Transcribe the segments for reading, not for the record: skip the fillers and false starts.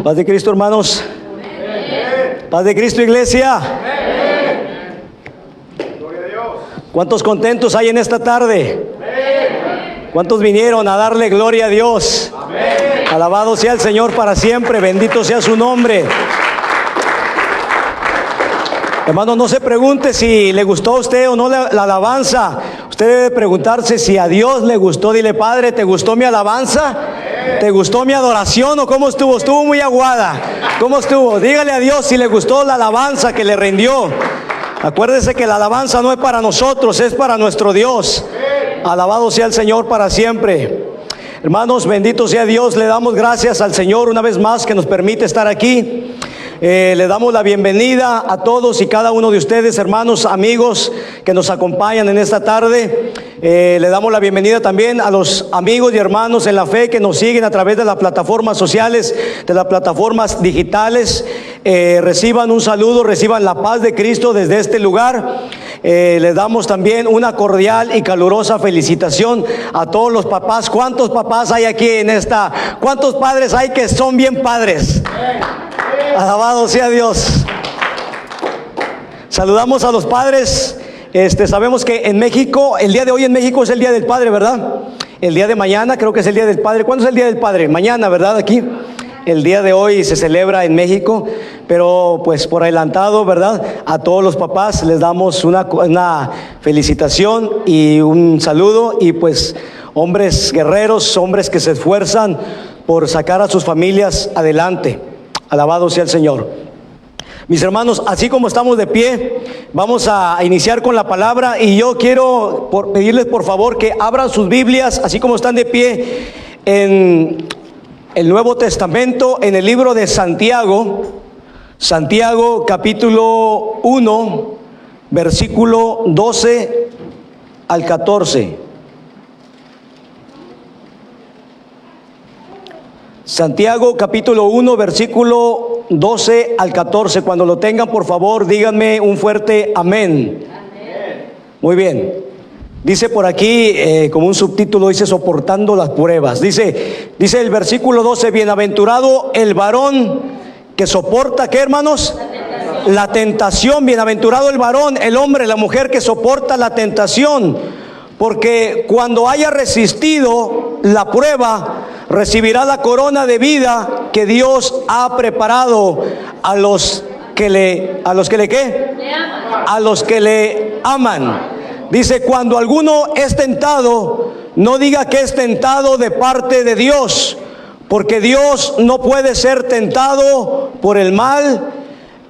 Paz de Cristo, hermanos. Paz de Cristo, iglesia. ¿Cuántos contentos hay en esta tarde? ¿Cuántos vinieron a darle gloria a Dios? Alabado sea el Señor para siempre, bendito sea su nombre. Hermano, no se pregunte si le gustó a usted o no la alabanza. Usted debe preguntarse si a Dios le gustó. Dile: Padre, ¿te gustó mi alabanza? ¿Te gustó mi adoración o cómo estuvo? Estuvo muy aguada. ¿Cómo estuvo? Dígale a Dios si le gustó la alabanza que le rindió. Acuérdese que la alabanza no es para nosotros, es para nuestro Dios. Alabado sea el Señor para siempre. Hermanos, bendito sea Dios. Le damos gracias al Señor una vez más que nos permite estar aquí. Le damos la bienvenida a todos y cada uno de ustedes, hermanos, amigos que nos acompañan en esta tarde. Le damos la bienvenida también a los amigos y hermanos en la fe que nos siguen a través de las plataformas sociales, de las plataformas digitales. Reciban un saludo, reciban la paz de Cristo desde este lugar. Les damos también una cordial y calurosa felicitación a todos los papás. ¿Cuántos papás hay aquí en esta? ¿Cuántos padres hay que son bien padres? Alabado sea Dios. Saludamos a los padres. Sabemos que en México, el día de hoy en México es el Día del Padre, ¿verdad? El día de mañana creo que es el Día del Padre. ¿Cuándo es el Día del Padre? Mañana, ¿verdad? Aquí. El día de hoy se celebra en México, pero pues por adelantado, ¿verdad? A todos los papás les damos una felicitación y un saludo. Y pues hombres guerreros, hombres que se esfuerzan por sacar a sus familias adelante. Alabado sea el Señor. Mis hermanos, así como estamos de pie, vamos a iniciar con la palabra. Y yo quiero pedirles por favor que abran sus Biblias, así como están de pie, en el Nuevo Testamento, en el libro de Santiago. Santiago capítulo 1, versículo 12 al 14. Santiago capítulo 1, versículo 12 al 14. Cuando lo tengan, por favor, díganme un fuerte amén. Amén. Muy bien. Dice por aquí, como un subtítulo, dice: soportando las pruebas. Dice el versículo 12: bienaventurado el varón que soporta, ¿qué, hermanos? La tentación. Bienaventurado el varón, el hombre, la mujer que soporta la tentación, porque cuando haya resistido la prueba, recibirá la corona de vida que Dios ha preparado a los que le aman. Dice: cuando alguno es tentado, no diga que es tentado de parte de Dios, porque Dios no puede ser tentado por el mal,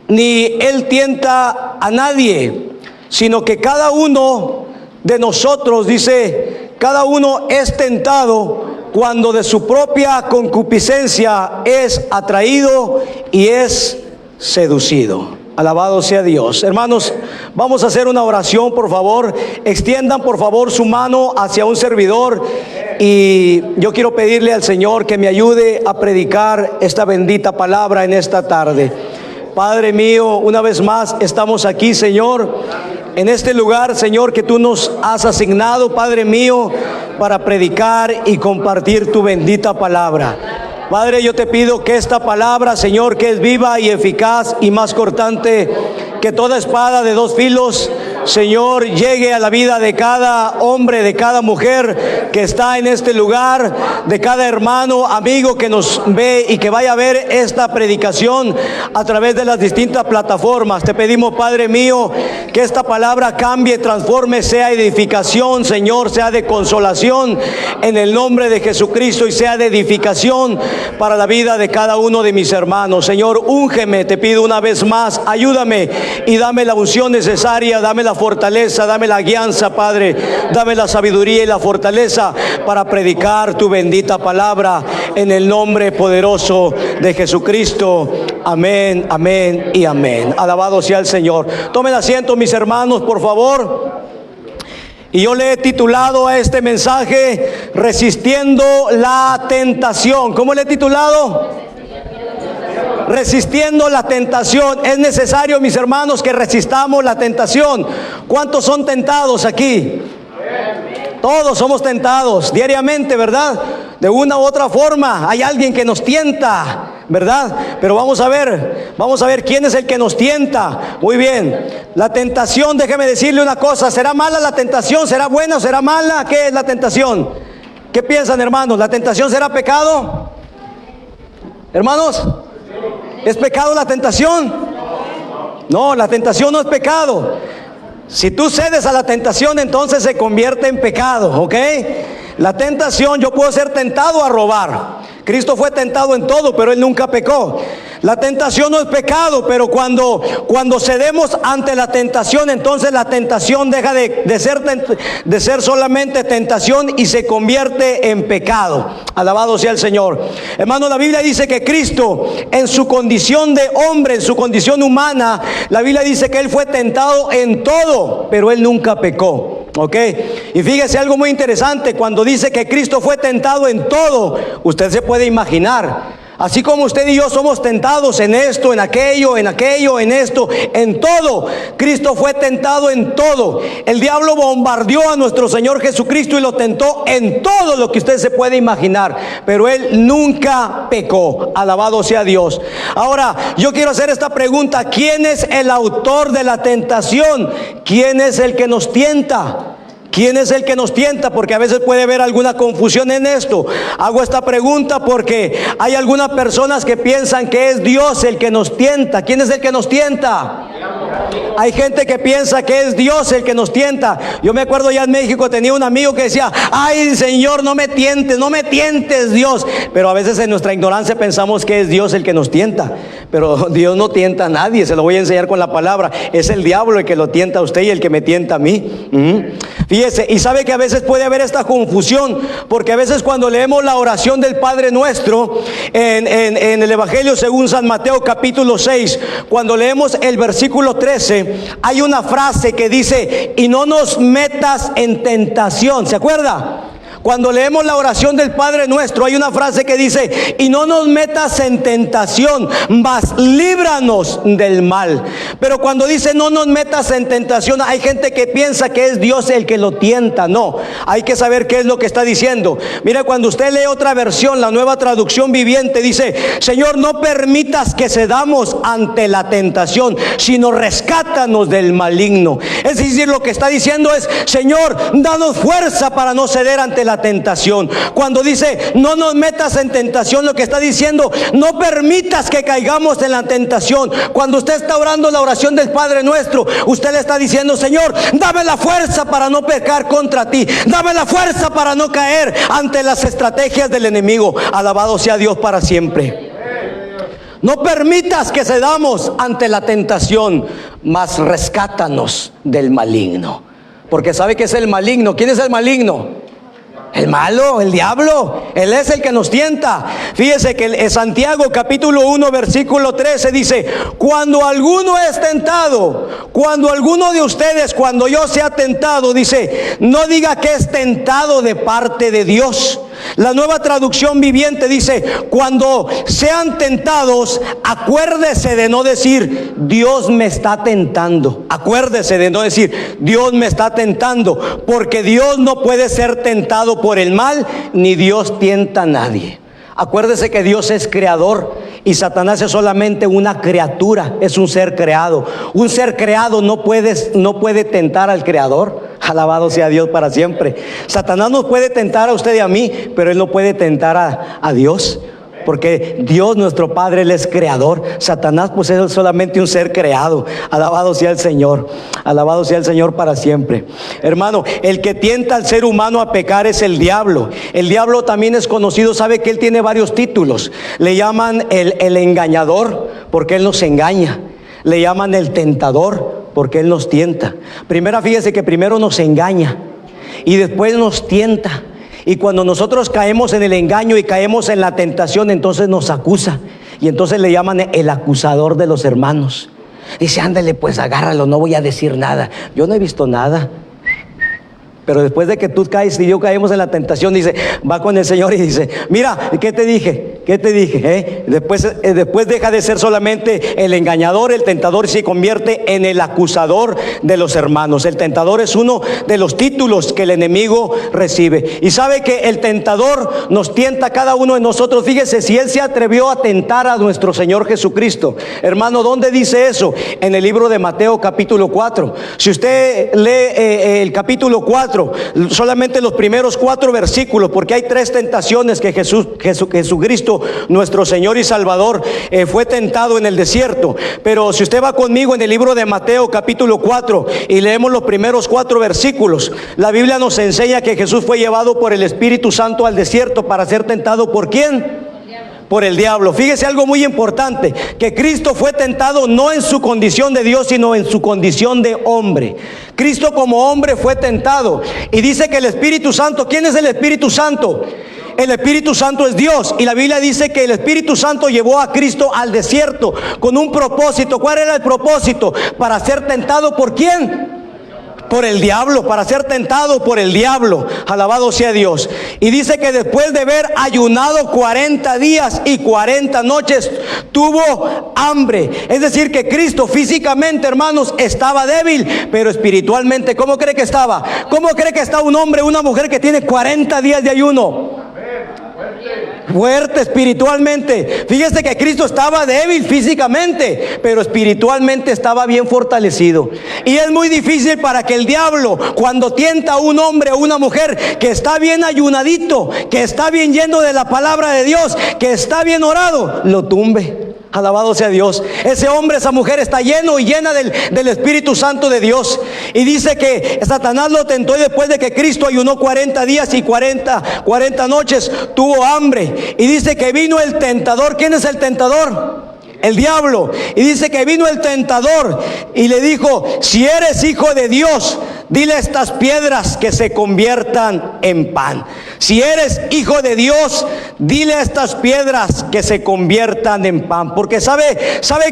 ni Él tienta a nadie, sino que cada uno de nosotros, dice, cada uno es tentado cuando de su propia concupiscencia es atraído y es seducido. Alabado sea Dios. Hermanos, vamos a hacer una oración, por favor. Extiendan por favor su mano hacia un servidor, y yo quiero pedirle al Señor que me ayude a predicar esta bendita palabra en esta tarde. Padre mío, una vez más estamos aquí, Señor, en este lugar, Señor, que tú nos has asignado, Padre mío, para predicar y compartir tu bendita palabra. Padre, yo te pido que esta palabra, Señor, que es viva y eficaz y más cortante que toda espada de dos filos, Señor, llegue a la vida de cada hombre, de cada mujer que está en este lugar, de cada hermano, amigo que nos ve y que vaya a ver esta predicación a través de las distintas plataformas. Te pedimos, Padre mío, que esta palabra cambie, transforme, sea edificación, Señor, sea de consolación en el nombre de Jesucristo, y sea de edificación para la vida de cada uno de mis hermanos. Señor, úngeme, te pido una vez más, ayúdame y dame la unción necesaria, dame la fortaleza, dame la guianza, Padre, dame la sabiduría y la fortaleza para predicar tu bendita palabra en el nombre poderoso de Jesucristo. Amén, amén y amén. Alabado sea el Señor. Tomen asiento, mis hermanos, por favor. Y yo le he titulado a este mensaje: resistiendo la tentación. ¿Cómo le he titulado? Resistiendo la tentación. Es necesario, mis hermanos, que resistamos la tentación. ¿Cuántos son tentados aquí? Todos somos tentados diariamente, ¿verdad? De una u otra forma hay alguien que nos tienta. ¿verdad? Pero vamos a ver quién es el que nos tienta. Muy bien, la tentación, déjeme decirle una cosa, ¿será mala la tentación? ¿Será buena o será mala? ¿Qué es la tentación? ¿Qué piensan, hermanos? ¿La tentación será pecado? Hermanos, ¿es pecado la tentación? No, la tentación no es pecado. Si tú cedes a la tentación, entonces se convierte en pecado, ¿ok? La tentación, yo puedo ser tentado a robar. Cristo fue tentado en todo, pero Él nunca pecó. La tentación no es pecado, pero cuando cedemos ante la tentación, entonces la tentación deja de ser solamente tentación y se convierte en pecado. Alabado sea el Señor. Hermano, la Biblia dice que Cristo, en su condición de hombre, en su condición humana, la Biblia dice que Él fue tentado en todo, pero Él nunca pecó. ¿Ok? Y fíjese algo muy interesante, cuando dice que Cristo fue tentado en todo, usted se puede imaginar, así como usted y yo somos tentados en esto, en aquello, en esto, en todo, Cristo fue tentado en todo. El diablo bombardeó a nuestro Señor Jesucristo y lo tentó en todo lo que usted se puede imaginar, pero Él nunca pecó. Alabado sea Dios. Ahora, yo quiero hacer esta pregunta: ¿quién es el autor de la tentación? ¿Quién es el que nos tienta? ¿Quién es el que nos tienta? Porque a veces puede haber alguna confusión en esto. Hago esta pregunta porque hay algunas personas que piensan que es Dios el que nos tienta. ¿Quién es el que nos tienta? Hay gente que piensa que es Dios el que nos tienta. Yo me acuerdo ya en México, tenía un amigo que decía: ay, Señor, no me tientes, Dios. Pero a veces en nuestra ignorancia pensamos que es Dios el que nos tienta. Pero Dios no tienta a nadie, se lo voy a enseñar con la palabra. Es el diablo el que lo tienta a usted y el que me tienta a mí. Fíjese, y sabe que a veces puede haber esta confusión, porque a veces cuando leemos la oración del Padre Nuestro en el Evangelio según San Mateo capítulo 6, cuando leemos el versículo 13, hay una frase que dice: y no nos metas en tentación. ¿Se acuerda? Cuando leemos la oración del Padre Nuestro, hay una frase que dice: y no nos metas en tentación, mas líbranos del mal. Pero cuando dice no nos metas en tentación, hay gente que piensa que es Dios el que lo tienta. No, hay que saber qué es lo que está diciendo. Mira, cuando usted lee otra versión, la Nueva Traducción Viviente, dice: Señor, no permitas que cedamos ante la tentación, sino rescátanos del maligno. Es decir, lo que está diciendo es: Señor, danos fuerza para no ceder ante la tentación. Cuando dice no nos metas en tentación, lo que está diciendo: no permitas que caigamos en la tentación. Cuando usted está orando la oración del Padre Nuestro, usted le está diciendo: Señor, dame la fuerza para no pecar contra ti, dame la fuerza para no caer ante las estrategias del enemigo. Alabado sea Dios para siempre. No permitas que cedamos ante la tentación, mas rescátanos del maligno. Porque sabe que es el maligno. ¿Quién es el maligno? El malo, el diablo. Él es el que nos tienta. Fíjese que en Santiago capítulo 1 versículo 13 dice: cuando alguno es tentado, cuando alguno de ustedes, cuando yo sea tentado, dice, no diga que es tentado de parte de Dios. La Nueva Traducción Viviente dice: cuando sean tentados, acuérdese de no decir Dios me está tentando. Acuérdese de no decir Dios me está tentando, porque Dios no puede ser tentado por el mal, ni Dios tienta a nadie. Acuérdese que Dios es creador y Satanás es solamente una criatura, es un ser creado. Un ser creado no puede tentar al creador. Alabado sea Dios para siempre. Satanás nos puede tentar a usted y a mí, pero él no puede tentar a Dios, porque Dios nuestro Padre, Él es creador. Satanás pues es solamente un ser creado. Alabado sea el Señor. Alabado sea el Señor para siempre. Hermano, el que tienta al ser humano a pecar es el diablo. El diablo también es conocido, sabe que él tiene varios títulos. Le llaman el engañador, porque él nos engaña. Le llaman el tentador, porque él nos tienta. Fíjese que primero nos engaña y después nos tienta. Y cuando nosotros caemos en el engaño y caemos en la tentación, entonces nos acusa. Y entonces le llaman el acusador de los hermanos. Dice: ándale pues, agárralo, no voy a decir nada. Yo no he visto nada. Pero después de que tú caes y yo caemos en la tentación, dice, va con el Señor y dice, mira, ¿qué te dije? ¿Qué te dije? Después deja de ser solamente el engañador, el tentador, y se convierte en el acusador de los hermanos. El tentador es uno de los títulos que el enemigo recibe. Y sabe que el tentador nos tienta a cada uno de nosotros. Fíjese, si él se atrevió a tentar a nuestro Señor Jesucristo, hermano, ¿dónde dice eso? En el libro de Mateo capítulo 4. Si usted lee el capítulo 4, solamente los primeros 4 versículos, porque hay 3 tentaciones que Jesucristo, nuestro Señor y Salvador, fue tentado en el desierto. Pero si usted va conmigo en el libro de Mateo capítulo 4 y leemos los primeros 4 versículos, la Biblia nos enseña que Jesús fue llevado por el Espíritu Santo al desierto para ser tentado. ¿Por quién? Por el diablo. Fíjese algo muy importante, que Cristo fue tentado no en su condición de Dios, sino en su condición de hombre. Cristo como hombre fue tentado. Y dice que el Espíritu Santo, ¿quién es el Espíritu Santo? El Espíritu Santo es Dios. Y la Biblia dice que el Espíritu Santo llevó a Cristo al desierto con un propósito. ¿Cuál era el propósito? Para ser tentado ¿por quién? Por el diablo, para ser tentado por el diablo. Alabado sea Dios. Y dice que después de haber ayunado 40 días y 40 noches, tuvo hambre. Es decir, que Cristo físicamente, hermanos, estaba débil, pero espiritualmente, ¿cómo cree que estaba? ¿Cómo cree que está un hombre, una mujer que tiene 40 días de ayuno? Fuerte espiritualmente. Fíjese que Cristo estaba débil físicamente, pero espiritualmente estaba bien fortalecido. Y es muy difícil para que el diablo, cuando tienta a un hombre o una mujer que está bien ayunadito, que está bien lleno de la palabra de Dios, que está bien orado, lo tumbe. Alabado sea Dios. Ese hombre, esa mujer está lleno y llena del Espíritu Santo de Dios. Y dice que Satanás lo tentó, y después de que Cristo ayunó 40 días y 40 noches, tuvo hambre. Y dice que vino el tentador. ¿Quién es el tentador? El diablo. Y dice que vino el tentador y le dijo, si eres hijo de Dios, dile a estas piedras que se conviertan en pan. Si eres hijo de Dios, dile a estas piedras que se conviertan en pan. Porque sabe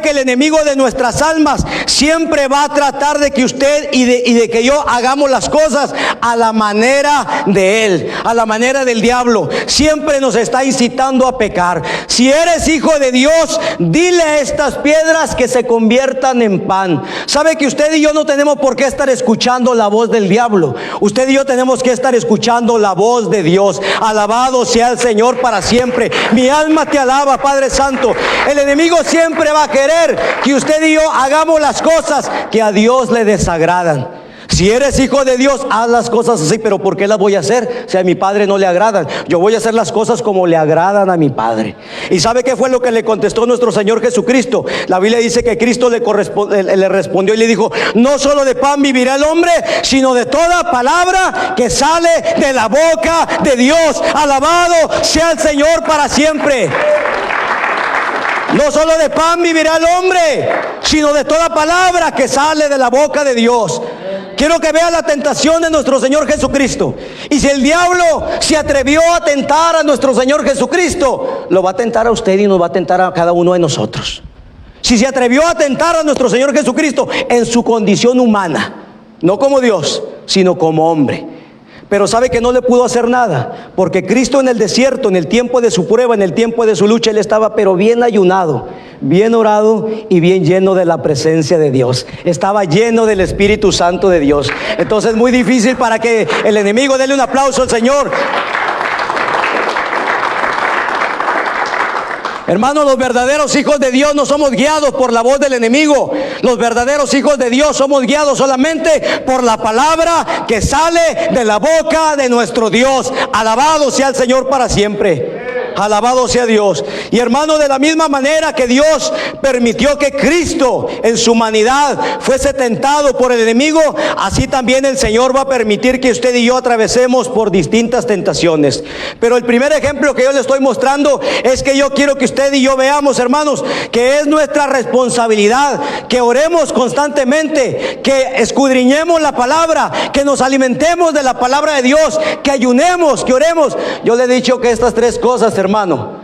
que el enemigo de nuestras almas siempre va a tratar de que usted y de que yo hagamos las cosas a la manera de él, a la manera del diablo. Siempre nos está incitando a pecar. Si eres hijo de Dios, dile a estas piedras que se conviertan en pan. Sabe que usted y yo no tenemos por qué estar escuchando la voz del diablo. Usted y yo tenemos que estar escuchando la voz de Dios. Alabado sea el Señor para siempre. Mi alma te alaba, Padre Santo. El enemigo siempre va a querer que usted y yo hagamos las cosas que a Dios le desagradan. Si eres hijo de Dios, haz las cosas así. Pero ¿por qué las voy a hacer? Si a mi Padre no le agradan. Yo voy a hacer las cosas como le agradan a mi Padre. ¿Y sabe qué fue lo que le contestó nuestro Señor Jesucristo? La Biblia dice que Cristo le respondió y le dijo, no solo de pan vivirá el hombre, sino de toda palabra que sale de la boca de Dios. Alabado sea el Señor para siempre. No solo de pan vivirá el hombre, sino de toda palabra que sale de la boca de Dios. Quiero que vea la tentación de nuestro Señor Jesucristo. Y si el diablo se atrevió a tentar a nuestro Señor Jesucristo, lo va a tentar a usted y nos va a tentar a cada uno de nosotros. Si se atrevió a tentar a nuestro Señor Jesucristo en su condición humana, no como Dios, sino como hombre. Pero sabe que no le pudo hacer nada, porque Cristo en el desierto, en el tiempo de su prueba, en el tiempo de su lucha, Él estaba pero bien ayunado, bien orado y bien lleno de la presencia de Dios. Estaba lleno del Espíritu Santo de Dios. Entonces es muy difícil para que el enemigo dele un aplauso al Señor. Hermanos, los verdaderos hijos de Dios no somos guiados por la voz del enemigo. Los verdaderos hijos de Dios somos guiados solamente por la palabra que sale de la boca de nuestro Dios. Alabado sea el Señor para siempre. Alabado sea Dios. Y hermano, de la misma manera que Dios permitió que Cristo en su humanidad fuese tentado por el enemigo, así también el Señor va a permitir que usted y yo atravesemos por distintas tentaciones. Pero el primer ejemplo que yo le estoy mostrando es que yo quiero que usted y yo veamos, hermanos, que es nuestra responsabilidad que oremos constantemente, que escudriñemos la palabra, que nos alimentemos de la palabra de Dios, que ayunemos, que oremos. Yo le he dicho que estas 3 cosas, hermano,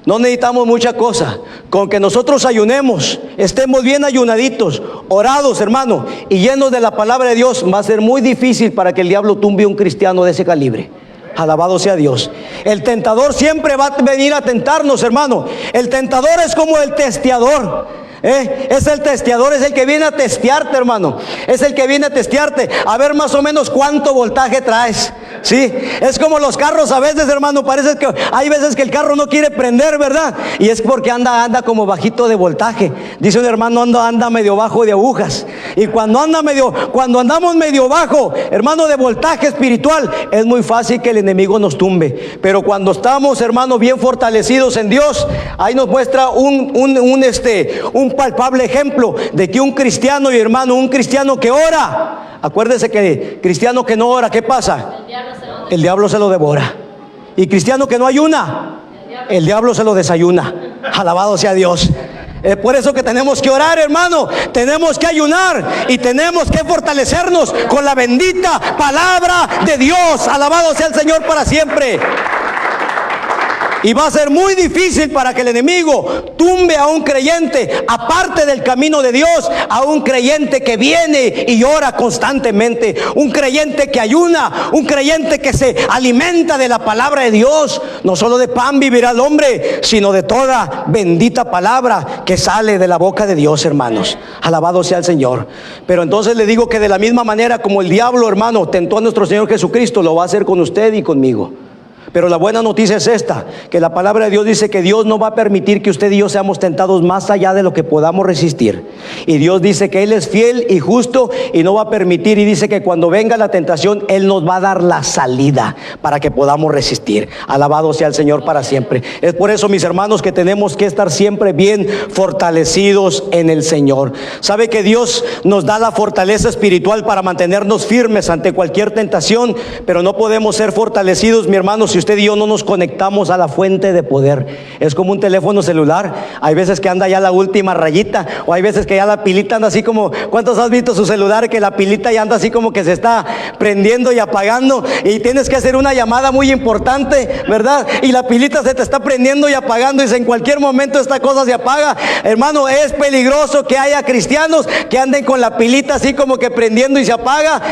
No necesitamos mucha cosa. Con que nosotros ayunemos, estemos bien ayunaditos, orados, hermano, y llenos de la palabra de Dios, va a ser muy difícil para que el diablo tumbe a un cristiano de ese calibre. Alabado sea Dios. El tentador siempre va a venir a tentarnos, hermano. El tentador es como el testeador. Es el testeador, es el que viene a testearte, hermano. Es el que viene a testearte, a ver más o menos cuánto voltaje traes. Sí, es como los carros a veces, hermano. Parece que hay veces que el carro no quiere prender, ¿verdad? Y es porque anda como bajito de voltaje. Dice un hermano, anda medio bajo de agujas. Y cuando andamos medio bajo, hermano, de voltaje espiritual, es muy fácil que el enemigo nos tumbe. Pero cuando estamos, hermano, bien fortalecidos en Dios, ahí nos muestra un palpable ejemplo de que un cristiano, y hermano, un cristiano que ora, acuérdese que cristiano que no ora, ¿qué pasa? El diablo se lo devora. Y cristiano que no ayuna, el diablo se lo desayuna. Alabado sea Dios. Es por eso que tenemos que orar, hermano. Tenemos que ayunar y tenemos que fortalecernos con la bendita palabra de Dios. Alabado sea el Señor para siempre. Y va a ser muy difícil para que el enemigo tumbe a un creyente, aparte del camino de Dios, a un creyente que viene y ora constantemente, un creyente que ayuna, un creyente que se alimenta de la palabra de Dios. No solo de pan vivirá el hombre, sino de toda bendita palabra que sale de la boca de Dios, hermanos. Alabado sea el Señor. Pero entonces le digo que de la misma manera como el diablo, hermano, tentó a nuestro Señor Jesucristo, lo va a hacer con usted y conmigo. Pero la buena noticia es esta, que la palabra de Dios dice que Dios no va a permitir que usted y yo seamos tentados más allá de lo que podamos resistir. Y Dios dice que Él es fiel y justo y no va a permitir, y dice que cuando venga la tentación, Él nos va a dar la salida para que podamos resistir. Alabado sea el Señor para siempre. Es por eso, mis hermanos, que tenemos que estar siempre bien fortalecidos en el Señor. ¿Sabe que Dios nos da la fortaleza espiritual para mantenernos firmes ante cualquier tentación? Pero no podemos ser fortalecidos, mi hermano, si usted y yo no nos conectamos a la fuente de poder. Es como un teléfono celular. Hay veces que anda ya la última rayita, o hay veces que ya la pilita anda así como, ¿cuántos has visto su celular que la pilita ya anda así como que se está prendiendo y apagando? Y tienes que hacer una llamada muy importante, ¿verdad? Y la pilita se te está prendiendo y apagando, y en cualquier momento esta cosa se apaga. Hermano, es peligroso que haya cristianos que anden con la pilita así como que prendiendo y se apaga.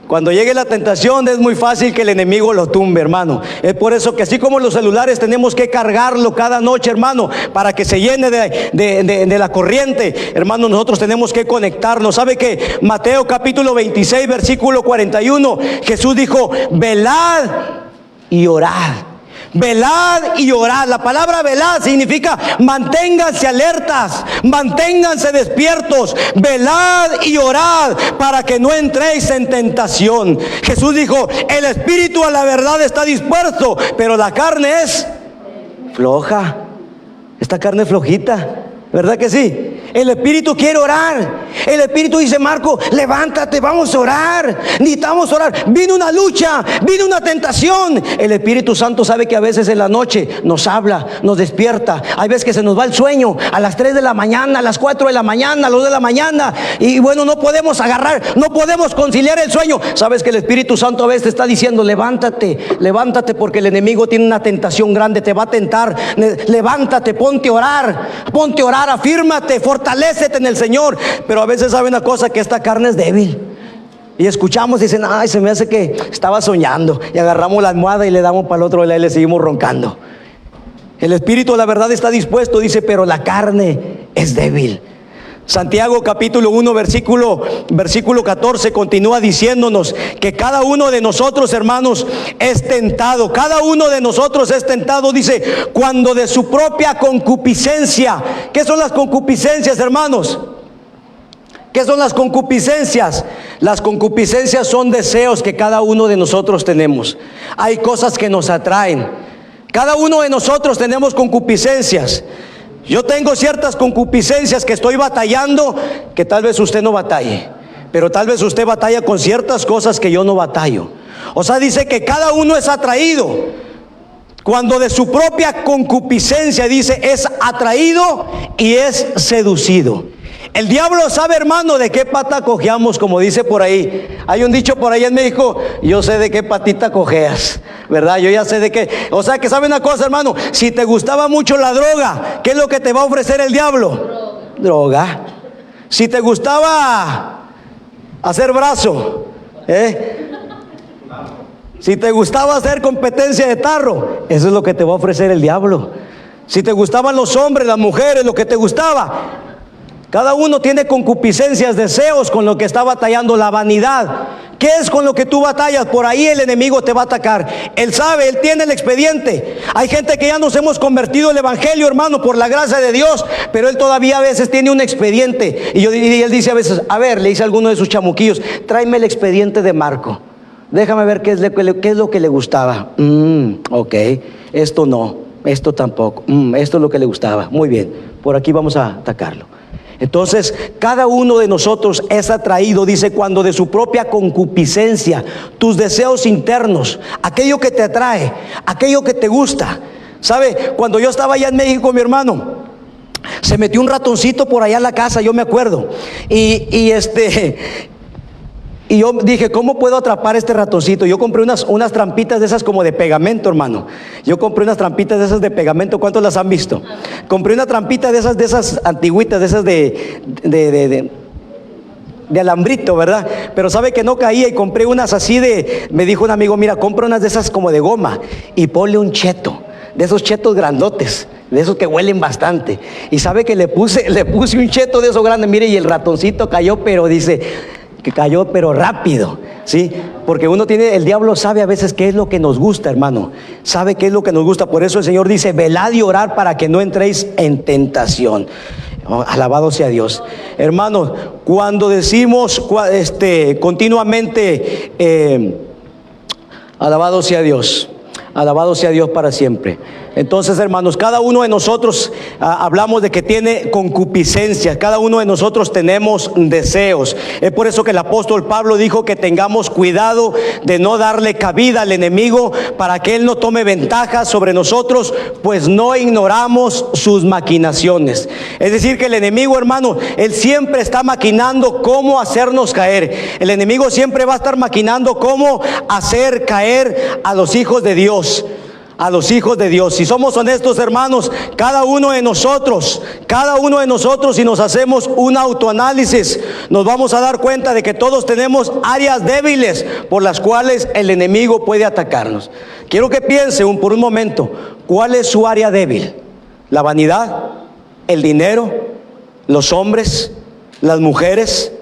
Cuando llegue la tentación es muy fácil que el enemigo lo tumbe, hermano. Es por eso que así como los celulares tenemos que cargarlo cada noche, hermano, para que se llene de la corriente, hermano, nosotros tenemos que conectarnos. ¿Sabe que Mateo capítulo 26 versículo 41, Jesús dijo, velad y orad? Velad y orad. La palabra velad significa manténganse alertas, manténganse despiertos, velad y orad para que no entréis en tentación. Jesús dijo, el espíritu a la verdad está dispuesto, pero la carne es floja. Esta carne es flojita, ¿verdad que sí? El espíritu quiere orar. El espíritu dice, Marco, levántate, vamos a orar. Necesitamos orar. Vino una lucha, vino una tentación. El Espíritu Santo sabe que a veces en la noche nos habla, nos despierta. Hay veces que se nos va el sueño a las 3 de la mañana, a las 4 de la mañana, a las 2 de la mañana. Y bueno, no podemos agarrar, no podemos conciliar el sueño. Sabes que el Espíritu Santo a veces te está diciendo, levántate, levántate, porque el enemigo tiene una tentación grande, te va a tentar. Levántate, ponte a orar, afírmate, fortalécete en el Señor. Pero a veces sabe una cosa, que esta carne es débil. Y escuchamos y dicen, ay, se me hace que estaba soñando. Y agarramos la almohada y le damos para el otro lado y le seguimos roncando. El espíritu, la verdad, está dispuesto, dice, pero la carne es débil. Santiago capítulo 1 versículo 14 continúa diciéndonos que cada uno de nosotros, hermanos, es tentado. Cada uno de nosotros es tentado, dice, cuando de su propia concupiscencia. ¿Qué son las concupiscencias, hermanos? ¿Qué son las concupiscencias? Las concupiscencias son deseos que cada uno de nosotros tenemos. Hay cosas que nos atraen. Cada uno de nosotros tenemos concupiscencias. Yo tengo ciertas concupiscencias que estoy batallando, que tal vez usted no batalle, pero tal vez usted batalla con ciertas cosas que yo no batallo. O sea, dice que cada uno es atraído cuando de su propia concupiscencia, dice, es atraído y es seducido. El diablo sabe, hermano, de qué pata cojeamos, como dice por ahí. Hay un dicho por ahí en México: yo sé de qué patita cojeas, ¿verdad? Yo ya sé de qué. O sea que sabe una cosa, hermano, si te gustaba mucho la droga, ¿qué es lo que te va a ofrecer el diablo? Droga. Si te gustaba hacer brazo, si te gustaba hacer competencia de tarro, eso es lo que te va a ofrecer el diablo. Si te gustaban los hombres, las mujeres, lo que te gustaba. Cada uno tiene concupiscencias, deseos con lo que está batallando, la vanidad. ¿Qué es con lo que tú batallas? Por ahí el enemigo te va a atacar. Él sabe, él tiene el expediente. Hay gente que ya nos hemos convertido al evangelio, hermano, por la gracia de Dios, pero él todavía a veces tiene un expediente. Y él dice a veces: a ver, le dice a alguno de sus chamuquillos: tráeme el expediente de Marco. Déjame ver qué es lo que le gustaba. Ok, esto no, esto tampoco. Esto es lo que le gustaba. Muy bien, por aquí vamos a atacarlo. Entonces, cada uno de nosotros es atraído, dice, cuando de su propia concupiscencia, tus deseos internos, aquello que te atrae, aquello que te gusta. ¿Sabe? Cuando yo estaba allá en México, mi hermano, se metió un ratoncito por allá en la casa, yo me acuerdo. Y yo dije: ¿cómo puedo atrapar este ratoncito? Yo compré unas trampitas de esas como de pegamento, hermano. Yo compré unas trampitas de esas de pegamento. ¿Cuántos las han visto? Compré una trampita de esas antigüitas, de esas de alambrito, ¿verdad? Pero sabe que no caía, y compré unas así me dijo un amigo: mira, compra unas de esas como de goma y ponle un cheto, de esos chetos grandotes, de esos que huelen bastante. Y sabe que le puse un cheto de esos grandes, mire, y el ratoncito cayó, pero dice que cayó, pero rápido, ¿sí? Porque el diablo sabe a veces qué es lo que nos gusta, hermano. Sabe qué es lo que nos gusta. Por eso el Señor dice: velad y orad para que no entréis en tentación. Oh, alabado sea Dios. Hermanos, cuando decimos continuamente, alabado sea Dios. Alabado sea Dios para siempre. Entonces, hermanos, cada uno de nosotros hablamos de que tiene concupiscencia. Cada uno de nosotros tenemos deseos. Es por eso que el apóstol Pablo dijo que tengamos cuidado de no darle cabida al enemigo, para que él no tome ventaja sobre nosotros, pues no ignoramos sus maquinaciones. Es decir, que el enemigo, hermano, él siempre está maquinando cómo hacernos caer. El enemigo siempre va a estar maquinando cómo hacer caer a los hijos de Dios. A los hijos de Dios. Si somos honestos, hermanos, cada uno de nosotros, si nos hacemos un autoanálisis, nos vamos a dar cuenta de que todos tenemos áreas débiles por las cuales el enemigo puede atacarnos. Quiero que piense por un momento: ¿cuál es su área débil? ¿La vanidad? ¿El dinero? ¿Los hombres? ¿Las mujeres?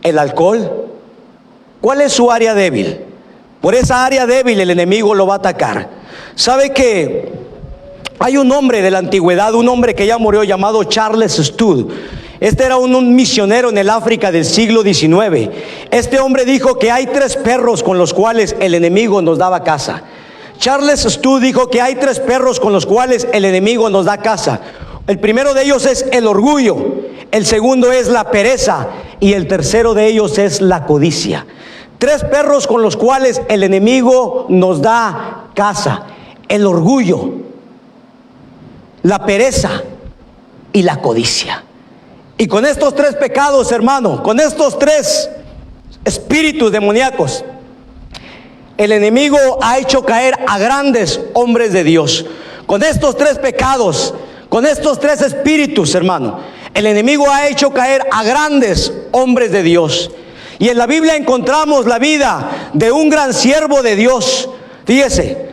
¿El alcohol? ¿Cuál es su área débil? Por esa área débil el enemigo lo va a atacar. ¿Sabe que hay un hombre de la antigüedad, un hombre que ya murió, llamado Charles Studd? Este era un misionero en el África del siglo XIX. Este hombre dijo que hay 3 perros con los cuales el enemigo nos daba caza. Charles Studd dijo que hay 3 perros con los cuales el enemigo nos da caza. El primero de ellos es el orgullo, el segundo es la pereza y el tercero de ellos es la codicia. 3 perros con los cuales el enemigo nos da caza: el orgullo, la pereza y la codicia. Y con estos 3 pecados, hermano, con estos 3 espíritus demoníacos, el enemigo ha hecho caer a grandes hombres de Dios. Con estos 3 pecados, con estos 3 espíritus, hermano, el enemigo ha hecho caer a grandes hombres de Dios. Y en la Biblia encontramos la vida de un gran siervo de Dios. Fíjese,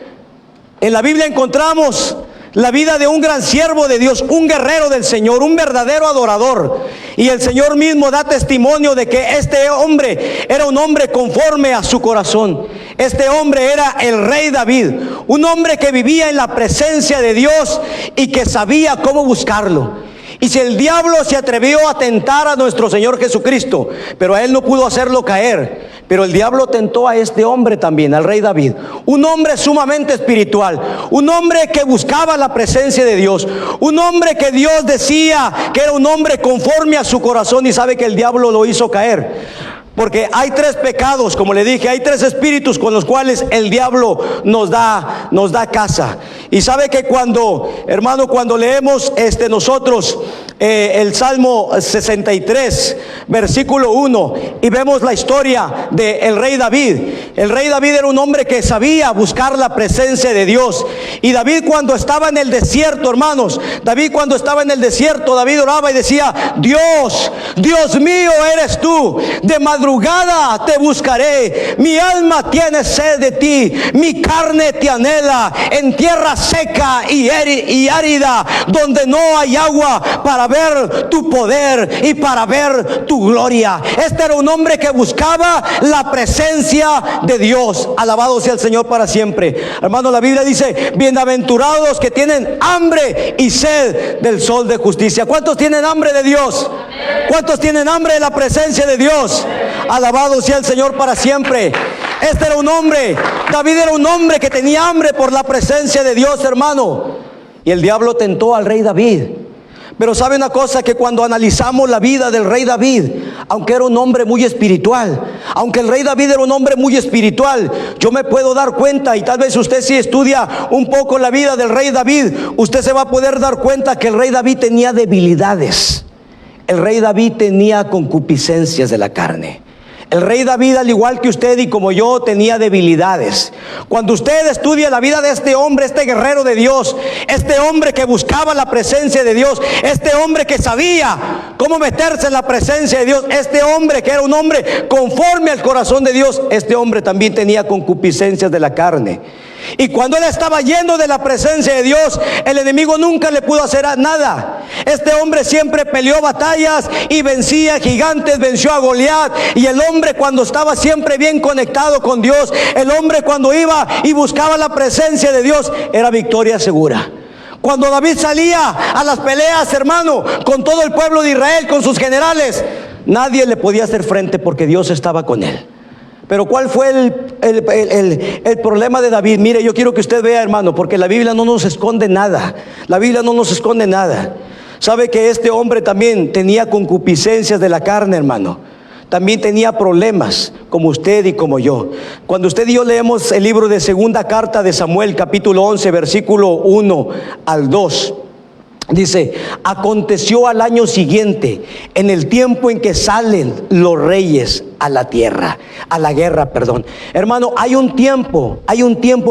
en la Biblia encontramos la vida de un gran siervo de Dios, un guerrero del Señor, un verdadero adorador. Y el Señor mismo da testimonio de que este hombre era un hombre conforme a su corazón. Este hombre era el rey David, un hombre que vivía en la presencia de Dios y que sabía cómo buscarlo. Y si el diablo se atrevió a tentar a nuestro Señor Jesucristo, pero a él no pudo hacerlo caer, pero el diablo tentó a este hombre también, al rey David, un hombre sumamente espiritual, un hombre que buscaba la presencia de Dios, un hombre que Dios decía que era un hombre conforme a su corazón. Y sabe que el diablo lo hizo caer, porque hay 3 pecados, como le dije, hay 3 espíritus con los cuales el diablo nos da caza. Y sabe que hermano, cuando leemos nosotros el Salmo 63, versículo 1, y vemos la historia del rey David. El rey David era un hombre que sabía buscar la presencia de Dios. Y David, cuando estaba en el desierto, hermanos, David oraba y decía: Dios, Dios mío eres tú, de madrugada te buscaré, mi alma tiene sed de ti, mi carne te anhela en tierra seca y árida, donde no hay agua, para ver tu poder y para ver tu gloria. Este era un hombre que buscaba la presencia de Dios. Alabado sea el Señor para siempre. Hermano, la Biblia dice: bienaventurados que tienen hambre y sed del sol de justicia. ¿Cuántos tienen hambre de Dios? ¿Cuántos tienen hambre de la presencia de Dios? Alabado sea el Señor para siempre. Este era un hombre, David era un hombre que tenía hambre por la presencia de Dios, hermano. Y el diablo tentó al rey David. Pero sabe una cosa, que cuando analizamos la vida del rey David, aunque era un hombre muy espiritual, aunque el rey David era un hombre muy espiritual, yo me puedo dar cuenta, y tal vez usted si estudia un poco la vida del rey David, usted se va a poder dar cuenta que el rey David tenía debilidades. El rey David tenía concupiscencias de la carne. El rey David, al igual que usted y como yo, tenía debilidades. Cuando usted estudia la vida de este hombre, este guerrero de Dios, este hombre que buscaba la presencia de Dios, este hombre que sabía cómo meterse en la presencia de Dios, este hombre que era un hombre conforme al corazón de Dios, este hombre también tenía concupiscencias de la carne. Y cuando él estaba lleno de la presencia de Dios, el enemigo nunca le pudo hacer nada. Este hombre siempre peleó batallas y vencía gigantes, venció a Goliat. Y el hombre, cuando estaba siempre bien conectado con Dios, el hombre cuando iba y buscaba la presencia de Dios, era victoria segura. Cuando David salía a las peleas, hermano, con todo el pueblo de Israel, con sus generales, nadie le podía hacer frente porque Dios estaba con él. Pero ¿cuál fue el problema de David? Mire, yo quiero que usted vea, hermano, porque la Biblia no nos esconde nada. La Biblia no nos esconde nada. Sabe que este hombre también tenía concupiscencias de la carne, hermano. También tenía problemas, como usted y como yo. Cuando usted y yo leemos el libro de segunda carta de Samuel, capítulo 11, versículo 1 al 2. Dice: aconteció al año siguiente, en el tiempo en que salen los reyes a la guerra. Hermano, hay un tiempo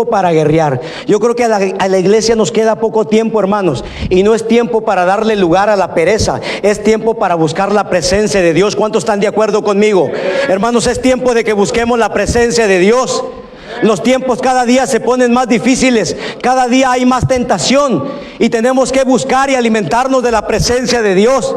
para guerrear. Yo creo que a la iglesia nos queda poco tiempo, hermanos, y no es tiempo para darle lugar a la pereza, es tiempo para buscar la presencia de Dios. ¿Cuántos están de acuerdo conmigo? Hermanos, es tiempo de que busquemos la presencia de Dios. Los tiempos cada día se ponen más difíciles, cada día hay más tentación y tenemos que buscar y alimentarnos de la presencia de Dios.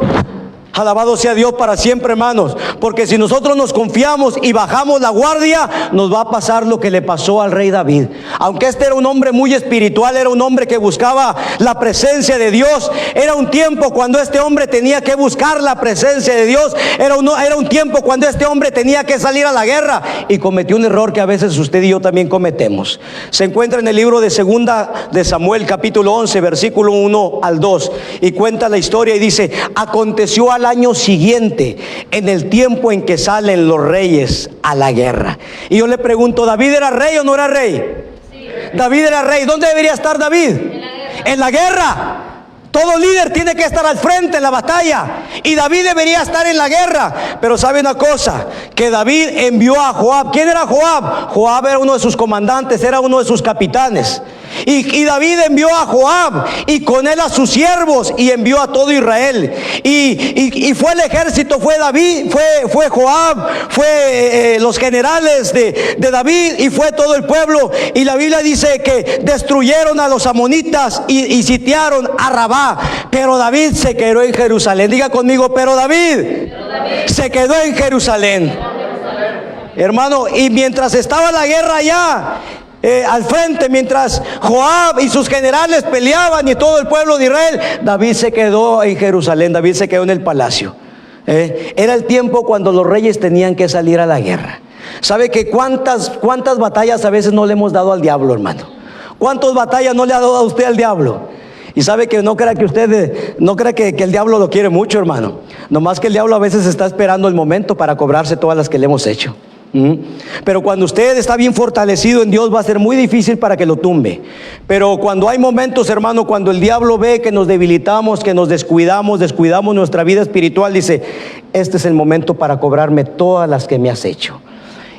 Alabado sea Dios para siempre, hermanos, porque si nosotros nos confiamos y bajamos la guardia, nos va a pasar lo que le pasó al rey David. Aunque este era un hombre muy espiritual, era un hombre que buscaba la presencia de Dios, era un tiempo cuando este hombre tenía que buscar la presencia de Dios, era un tiempo cuando este hombre tenía que salir a la guerra, y cometió un error que a veces usted y yo también cometemos. Se encuentra en el libro de segunda de Samuel, capítulo 11, versículo 1 al 2, y cuenta la historia y dice: aconteció al año siguiente, en el tiempo en que salen los reyes a la guerra. Y yo le pregunto, ¿David era rey o no era rey? Sí. David era rey. ¿Dónde debería estar David? En la guerra. Todo líder tiene que estar al frente en la batalla, y David debería estar en la guerra. Pero sabe una cosa, que David envió a Joab. ¿Quién era Joab? Joab era uno de sus comandantes, era uno de sus capitanes. Y David envió a Joab y con él a sus siervos, y envió a todo Israel. Y fue el ejército, fue David, fue Joab, fue los generales de David, y fue todo el pueblo. Y la Biblia dice que destruyeron a los amonitas y sitiaron a Rabá. Pero David se quedó en Jerusalén. Diga conmigo, pero David se quedó en Jerusalén. Hermano, y mientras estaba la guerra allá, al frente, mientras Joab y sus generales peleaban y todo el pueblo de Israel, David se quedó en Jerusalén, David se quedó en el palacio. Era el tiempo cuando los reyes tenían que salir a la guerra. ¿Sabe que cuántas batallas a veces no le hemos dado al diablo, hermano? ¿Cuántas batallas no le ha dado a usted al diablo? Y sabe que no crea que usted, no crea que el diablo lo quiere mucho, hermano. Nomás que el diablo a veces está esperando el momento para cobrarse todas las que le hemos hecho. Pero cuando usted está bien fortalecido en Dios, va a ser muy difícil para que lo tumbe. Pero cuando hay momentos, hermano, cuando el diablo ve que nos debilitamos, que nos descuidamos nuestra vida espiritual, dice: este es el momento para cobrarme todas las que me has hecho.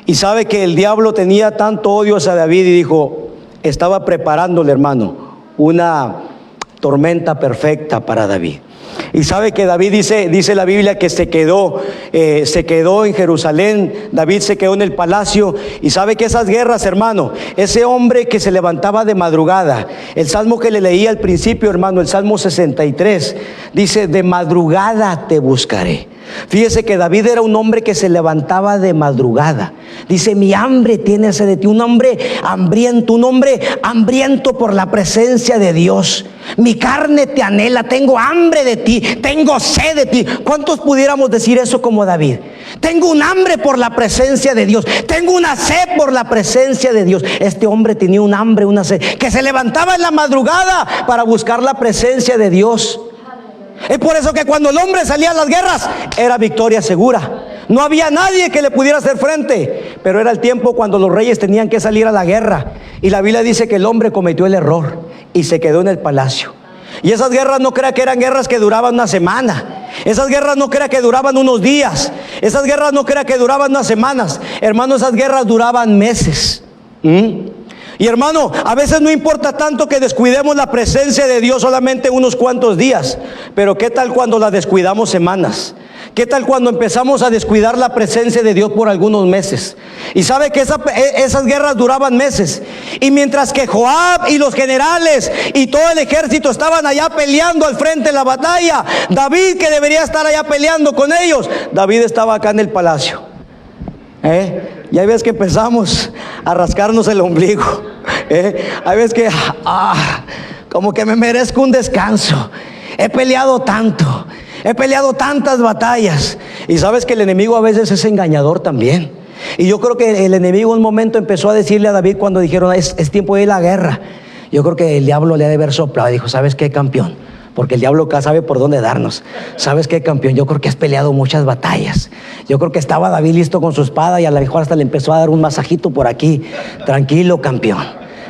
Y sabe que el diablo tenía tanto odio hacia David y dijo, estaba preparándole, hermano, una tormenta perfecta para David. Y sabe que David dice la Biblia que se quedó en Jerusalén. David se quedó en el palacio. Y sabe que esas guerras, hermano, ese hombre que se levantaba de madrugada, el salmo que le leí al principio, hermano, el Salmo 63, dice: de madrugada te buscaré. Fíjese que David era un hombre que se levantaba de madrugada. Dice: mi hambre tiene sed de ti. Un hombre hambriento por la presencia de Dios. Mi carne te anhela, tengo hambre de ti, tengo sed de ti. ¿Cuántos pudiéramos decir eso como David? Tengo un hambre por la presencia de Dios, tengo una sed por la presencia de Dios. Este hombre tenía un hambre, una sed, que se levantaba en la madrugada para buscar la presencia de Dios. Es por eso que cuando el hombre salía a las guerras, era victoria segura. No había nadie que le pudiera hacer frente. Pero era el tiempo cuando los reyes tenían que salir a la guerra. Y la Biblia dice que el hombre cometió el error y se quedó en el palacio. Y esas guerras no crea que eran guerras que duraban una semana. Esas guerras no crea que duraban unos días. Esas guerras no crea que duraban unas semanas. Hermano, esas guerras duraban meses. Y hermano, a veces no importa tanto que descuidemos la presencia de Dios solamente unos cuantos días. Pero ¿qué tal cuando la descuidamos semanas? ¿Qué tal cuando empezamos a descuidar la presencia de Dios por algunos meses? Y sabe que esas guerras duraban meses. Y mientras que Joab y los generales y todo el ejército estaban allá peleando al frente de la batalla, David, que debería estar allá peleando con ellos, David estaba acá en el palacio. Y hay veces que empezamos a rascarnos el ombligo. Hay veces que como que me merezco un descanso. He peleado tanto, he peleado tantas batallas. Y sabes que el enemigo a veces es engañador también. Y yo creo que el enemigo en un momento empezó a decirle a David cuando dijeron es tiempo de ir a la guerra. Yo creo que el diablo le ha de haber soplado y dijo: ¿sabes qué, campeón? Porque el diablo acá sabe por dónde darnos. ¿Sabes qué, campeón? Yo creo que has peleado muchas batallas. Yo creo que estaba David listo con su espada y a lo mejor hasta le empezó a dar un masajito por aquí. Tranquilo, campeón,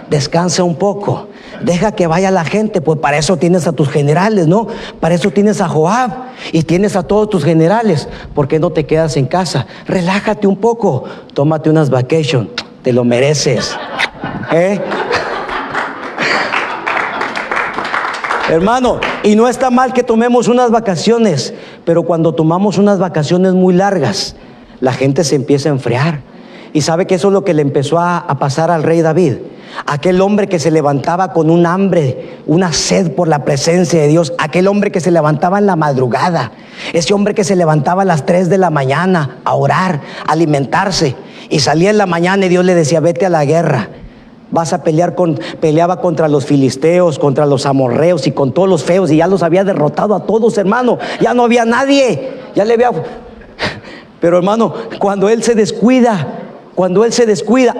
descansa un poco, deja que vaya la gente. Pues para eso tienes a tus generales, ¿no? Para eso tienes a Joab y tienes a todos tus generales. ¿Por qué no te quedas en casa? Relájate un poco, tómate unas vacations, te lo mereces. Hermano, y no está mal que tomemos unas vacaciones, pero cuando tomamos unas vacaciones muy largas, la gente se empieza a enfriar. Y sabe que eso es lo que le empezó a pasar al rey David. Aquel hombre que se levantaba con un hambre, una sed por la presencia de Dios. Aquel hombre que se levantaba en la madrugada. Ese hombre que se levantaba a las 3 de la mañana a orar, a alimentarse. Y salía en la mañana y Dios le decía: vete a la guerra. Vas a peleaba contra los filisteos, contra los amorreos y con todos los feos, y ya los había derrotado a todos, hermano. Ya no había nadie, ya le había. Pero hermano, cuando él se descuida,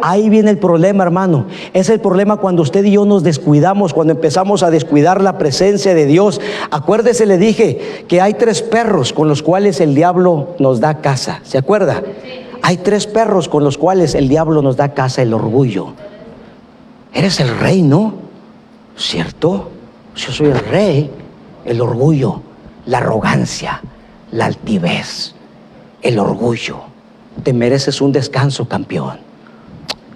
ahí viene el problema, hermano. Es el problema cuando usted y yo nos descuidamos, cuando empezamos a descuidar la presencia de Dios. Acuérdese, le dije que hay 3 perros con los cuales el diablo nos da caza. ¿Se acuerda? Hay 3 perros con los cuales el diablo nos da caza: el orgullo. Eres el rey, ¿no? ¿Cierto? Yo soy el rey. El orgullo, la arrogancia, la altivez, el orgullo. Te mereces un descanso, campeón.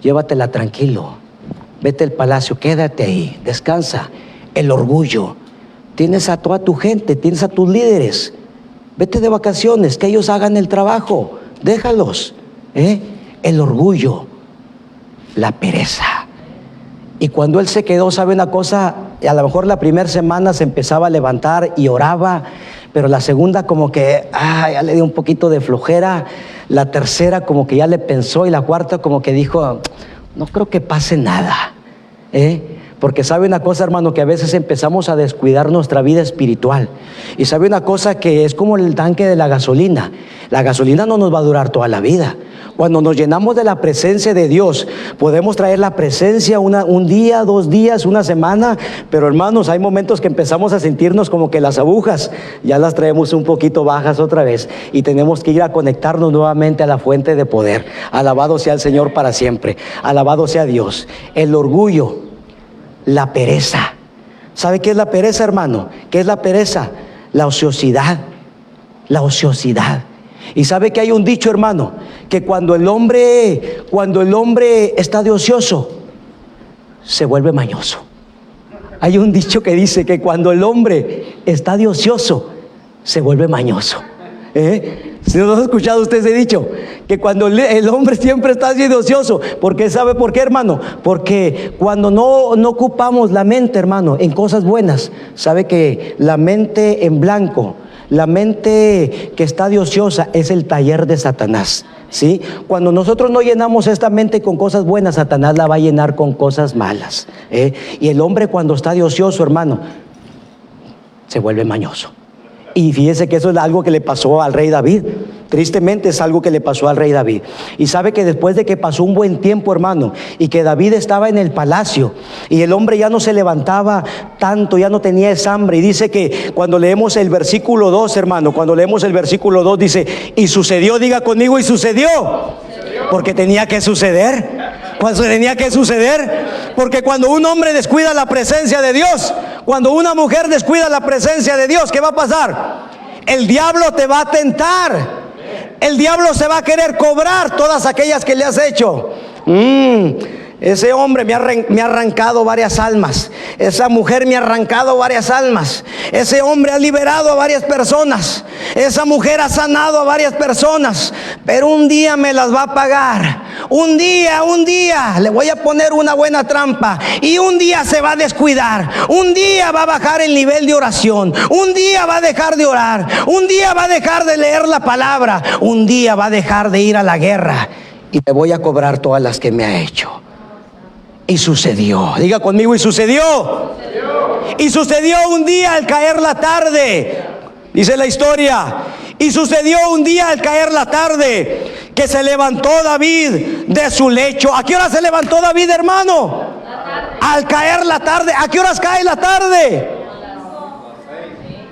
Llévatela tranquilo. Vete al palacio, quédate ahí, descansa. El orgullo. Tienes a toda tu gente, tienes a tus líderes. Vete de vacaciones, que ellos hagan el trabajo. Déjalos. El orgullo, la pereza. Y cuando él se quedó, ¿sabe una cosa? A lo mejor la primera semana se empezaba a levantar y oraba, pero la segunda como que ya le dio un poquito de flojera. La tercera como que ya le pensó, y la cuarta como que dijo: no creo que pase nada. Porque sabe una cosa, hermano, que a veces empezamos a descuidar nuestra vida espiritual. Y sabe una cosa, que es como el tanque de la gasolina. La gasolina no nos va a durar toda la vida. Cuando nos llenamos de la presencia de Dios, podemos traer la presencia un día, 2 días, una semana. Pero hermanos, hay momentos que empezamos a sentirnos como que las agujas ya las traemos un poquito bajas otra vez. Y tenemos que ir a conectarnos nuevamente a la fuente de poder. Alabado sea el Señor para siempre. Alabado sea Dios. El orgullo, la pereza. ¿Sabe qué es la pereza, hermano? ¿Qué es la pereza? La ociosidad. La ociosidad. Y sabe que hay un dicho, hermano, que cuando el hombre está de ocioso, se vuelve mañoso. Hay un dicho que dice que cuando el hombre está de ocioso, se vuelve mañoso. Si no lo ha escuchado usted ese dicho, que cuando el hombre siempre está así de ocioso, porque ¿sabe por qué, hermano? Porque cuando no ocupamos la mente, hermano, en cosas buenas, sabe que la mente en blanco, la mente que está de ociosa, es el taller de Satanás, ¿sí? Cuando nosotros no llenamos esta mente con cosas buenas, Satanás la va a llenar con cosas malas, y el hombre cuando está de ocioso, hermano, se vuelve mañoso. Y fíjese que eso es algo que le pasó al rey David. Tristemente es algo que le pasó al rey David. Y sabe que después de que pasó un buen tiempo, hermano, y que David estaba en el palacio, y el hombre ya no se levantaba tanto, ya no tenía esa hambre. Y dice que cuando leemos el versículo 2, hermano, cuando leemos el versículo 2, dice, y sucedió, diga conmigo, y sucedió. Porque tenía que suceder. Cuando tenía que suceder. Porque cuando un hombre descuida la presencia de Dios, cuando una mujer descuida la presencia de Dios, ¿qué va a pasar? El diablo te va a tentar. El diablo se va a querer cobrar todas aquellas que le has hecho. Ese hombre me ha arrancado varias almas. Esa mujer me ha arrancado varias almas. Ese hombre ha liberado a varias personas. Esa mujer ha sanado a varias personas. Pero un día me las va a pagar. Un día le voy a poner una buena trampa. Y un día se va a descuidar. Un día va a bajar el nivel de oración. Un día va a dejar de orar. Un día va a dejar de leer la palabra. Un día va a dejar de ir a la guerra. Y me voy a cobrar todas las que me ha hecho. Y sucedió, diga conmigo, y sucedió. Y sucedió un día al caer la tarde, dice la historia. Y sucedió un día al caer la tarde, que se levantó David de su lecho. ¿A qué hora se levantó David, hermano? Al caer la tarde. ¿A qué horas cae la tarde?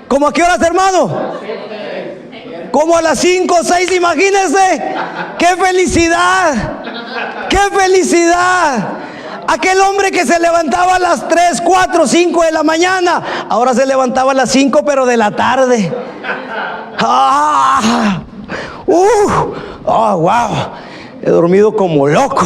¿Cómo a qué horas, hermano? Como a las 5 o 6, imagínense. ¡Qué felicidad! ¡Qué felicidad! Aquel hombre que se levantaba a las 3, 4, 5 de la mañana, ahora se levantaba a las 5, pero de la tarde. Wow. He dormido como loco.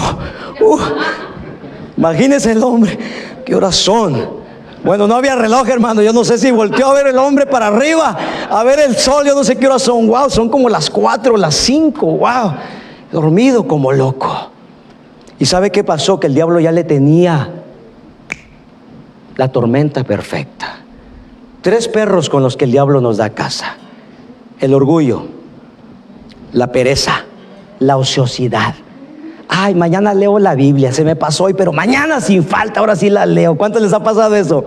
Imagínense el hombre. ¿Qué horas son? Bueno, no había reloj, hermano. Yo no sé si volteó a ver el hombre para arriba, a ver el sol. Yo no sé qué horas son. Wow, son como las 4, las 5. Wow. He dormido como loco. ¿Y sabe qué pasó? Que el diablo ya le tenía la tormenta perfecta. 3 perros con los que el diablo nos da caza: el orgullo, la pereza, la ociosidad. Ay, mañana leo la Biblia, se me pasó hoy, pero mañana sin falta, ahora sí la leo. ¿Cuántos les ha pasado eso?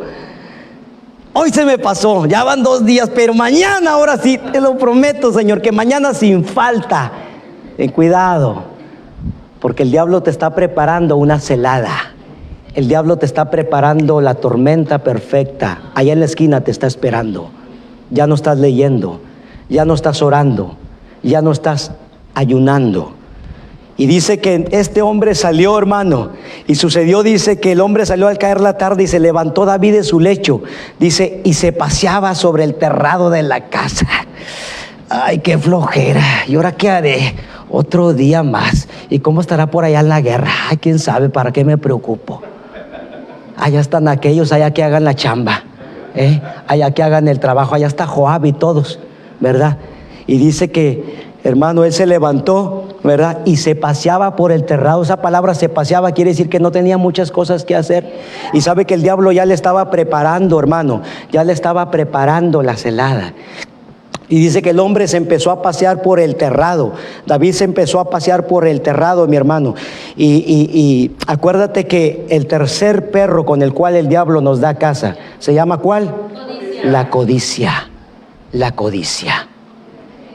Hoy se me pasó, ya van 2 días, pero mañana, ahora sí, te lo prometo, Señor, que mañana sin falta. Ten cuidado. Porque el diablo te está preparando una celada. El diablo te está preparando la tormenta perfecta. Allá en la esquina te está esperando. Ya no estás leyendo, ya no estás orando, ya no estás ayunando. Y dice que este hombre salió, hermano, y sucedió, dice que el hombre salió al caer la tarde y se levantó David de su lecho. Dice, y se paseaba sobre el terrado de la casa. Ay, qué flojera. ¿Y ahora qué haré? Otro día más. ¿Y cómo estará por allá en la guerra? Ay, quién sabe, ¿para qué me preocupo? Allá están aquellos, allá que hagan la chamba, allá que hagan el trabajo. Allá está Joab y todos, ¿verdad? Y dice que, hermano, él se levantó, ¿verdad? Y se paseaba por el terrado. Esa palabra se paseaba quiere decir que no tenía muchas cosas que hacer. Y sabe que el diablo ya le estaba preparando, hermano, ya le estaba preparando la celada. Y dice que el hombre se empezó a pasear por el terrado. David se empezó a pasear por el terrado, mi hermano. Y acuérdate que el tercer perro con el cual el diablo nos da caza, ¿se llama cuál? Codicia. La codicia. La codicia.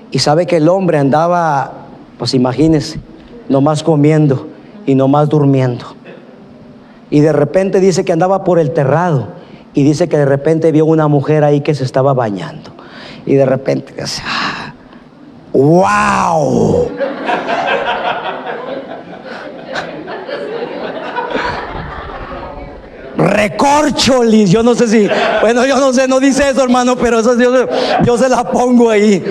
Y sabe que el hombre andaba, pues imagínense, nomás comiendo y nomás durmiendo. Y de repente dice que andaba por el terrado. Y dice que de repente vio una mujer ahí que se estaba bañando. Y de repente, ¡wow! Recorcholis, yo no sé si, bueno, yo no sé, no dice eso, hermano, pero eso yo se la pongo ahí.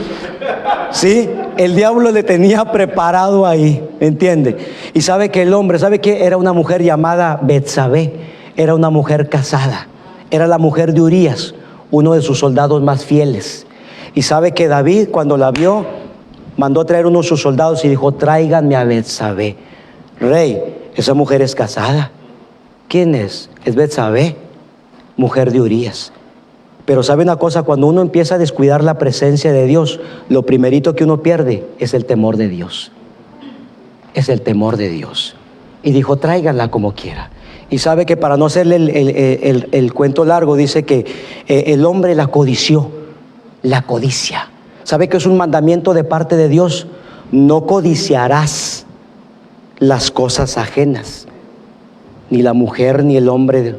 Sí, el diablo le tenía preparado ahí, ¿entiende? Y sabe que el hombre, ¿sabe qué? Era una mujer llamada Betsabé, era una mujer casada, era la mujer de Urías, uno de sus soldados más fieles. Y sabe que David, cuando la vio, mandó a traer uno de sus soldados y dijo: tráiganme a Betsabé. Rey, esa mujer es casada. ¿Quién es? Es Betsabé, mujer de Urías. Pero sabe una cosa, cuando uno empieza a descuidar la presencia de Dios, lo primerito que uno pierde es el temor de Dios. Es el temor de Dios. Y dijo: tráiganla como quiera. Y sabe que, para no hacerle el cuento largo, dice que el hombre la codició. La codicia. ¿Sabe que es un mandamiento de parte de Dios? No codiciarás las cosas ajenas. Ni la mujer ni el hombre.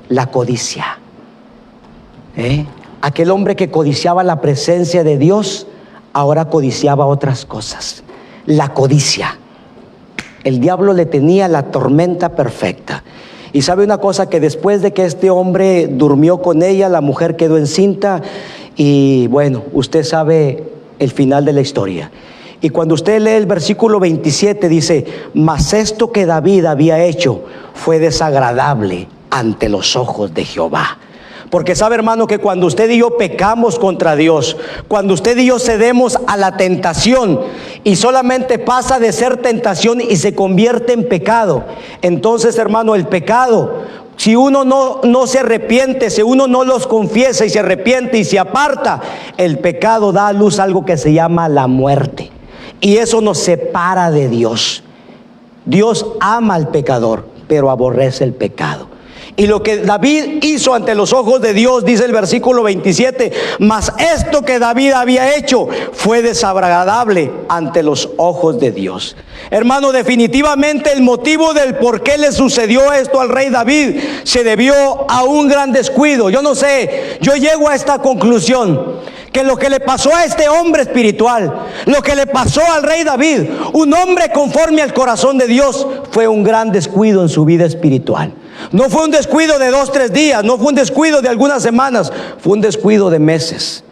La codicia. Aquel hombre que codiciaba la presencia de Dios, ahora codiciaba otras cosas. La codicia. El diablo le tenía la tormenta perfecta. Y sabe una cosa, que después de que este hombre durmió con ella, la mujer quedó encinta. Y bueno, usted sabe el final de la historia. Y cuando usted lee el versículo 27, dice: mas esto que David había hecho fue desagradable ante los ojos de Jehová. Porque sabe, hermano, que cuando usted y yo pecamos contra Dios, cuando usted y yo cedemos a la tentación y solamente pasa de ser tentación y se convierte en pecado, entonces, hermano, el pecado, si uno no se arrepiente, si uno no los confiesa y se arrepiente y se aparta, el pecado da a luz algo que se llama la muerte. Y eso nos separa de Dios. Dios ama al pecador, pero aborrece el pecado. Y lo que David hizo ante los ojos de Dios, dice el versículo 27, mas esto que David había hecho fue desagradable ante los ojos de Dios. Hermano, definitivamente el motivo del por qué le sucedió esto al rey David se debió a un gran descuido. Yo no sé, yo llego a esta conclusión, que lo que le pasó a este hombre espiritual, lo que le pasó al rey David, un hombre conforme al corazón de Dios, fue un gran descuido en su vida espiritual. No fue un descuido de 2, 3 días, no fue un descuido de algunas semanas, fue un descuido de meses.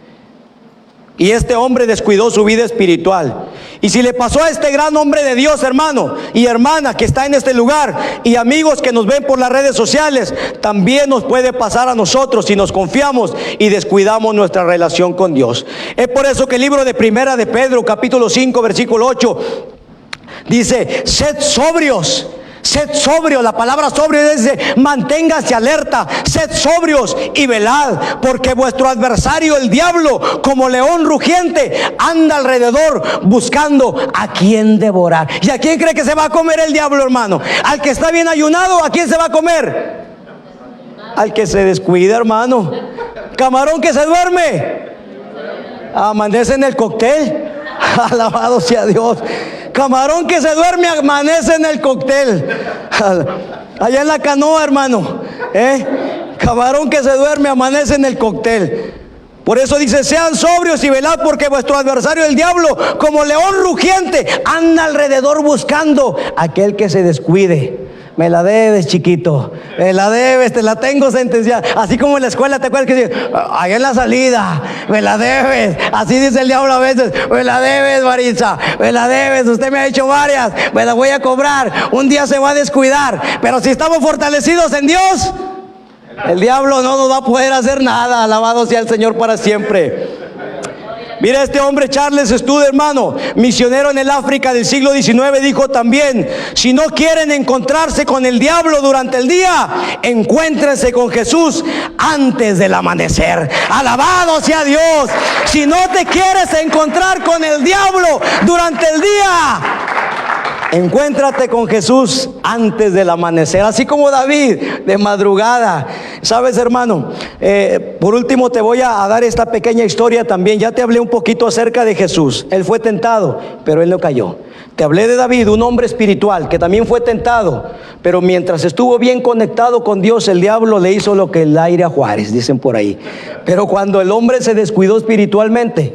Y este hombre descuidó su vida espiritual. Y si le pasó a este gran hombre de Dios, hermano y hermana que está en este lugar, y amigos que nos ven por las redes sociales, también nos puede pasar a nosotros si nos confiamos y descuidamos nuestra relación con Dios. Es por eso que el libro de Primera de Pedro, capítulo 5, versículo 8, dice: sed sobrios. Sed sobrio, la palabra sobrio dice: manténgase alerta, sed sobrios y velad, porque vuestro adversario el diablo, como león rugiente, anda alrededor buscando a quien devorar. ¿Y a quién cree que se va a comer el diablo, hermano? ¿Al que está bien ayunado? ¿A quién se va a comer? Al que se descuida, hermano. Camarón que se duerme, amanece en el cóctel. Alabado sea Dios. Camarón que se duerme, amanece en el cóctel. Allá en la canoa, hermano. Camarón que se duerme, amanece en el cóctel. Por eso dice: sean sobrios y velad, porque vuestro adversario el diablo, como león rugiente, anda alrededor buscando a aquel que se descuide. Me la debes, chiquito, me la debes, te la tengo sentenciada. Así como en la escuela, ¿te acuerdas que dice: allá en la salida, me la debes? Así dice el diablo a veces: me la debes, Maritza, me la debes, usted me ha hecho varias, me la voy a cobrar, un día se va a descuidar. Pero si estamos fortalecidos en Dios, el diablo no nos va a poder hacer nada. Alabado sea el Señor para siempre. Mira, este hombre Charles Studd, hermano, misionero en el África del siglo XIX, dijo también: si no quieren encontrarse con el diablo durante el día, encuéntrense con Jesús antes del amanecer. Alabado sea Dios. Si no te quieres encontrar con el diablo durante el día, encuéntrate con Jesús antes del amanecer, así como David de madrugada. Sabes, hermano, por último te voy a dar esta pequeña historia también. Ya te hablé un poquito acerca de Jesús. Él fue tentado, pero él no cayó. Te hablé de David, un hombre espiritual que también fue tentado, pero mientras estuvo bien conectado con Dios, el diablo le hizo lo que el aire a Juárez, dicen por ahí. Pero cuando el hombre se descuidó espiritualmente,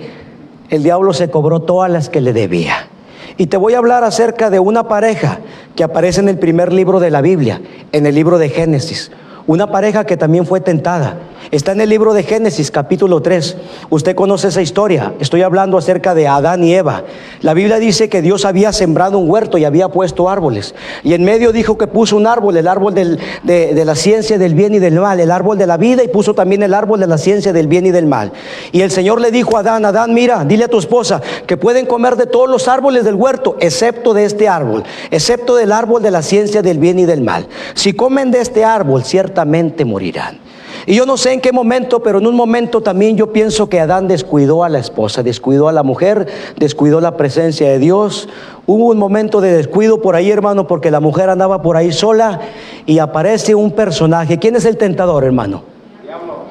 el diablo se cobró todas las que le debía. Y te voy a hablar acerca de una pareja que aparece en el primer libro de la Biblia, en el libro de Génesis. Una pareja que también fue tentada. Está en el libro de Génesis, capítulo 3. Usted conoce esa historia. Estoy hablando acerca de Adán y Eva. La Biblia dice que Dios había sembrado un huerto y había puesto árboles. Y en medio dijo que puso un árbol, el árbol de la ciencia del bien y del mal, el árbol de la vida, y puso también el árbol de la ciencia del bien y del mal. Y el Señor le dijo a Adán: Adán, mira, dile a tu esposa que pueden comer de todos los árboles del huerto, excepto de este árbol, excepto del árbol de la ciencia del bien y del mal. Si comen de este árbol, ciertamente morirán. Y yo no sé en qué momento, pero en un momento también yo pienso que Adán descuidó a la esposa, descuidó a la mujer, descuidó la presencia de Dios. Hubo un momento de descuido por ahí, hermano, porque la mujer andaba por ahí sola y aparece un personaje. ¿Quién es el tentador, hermano?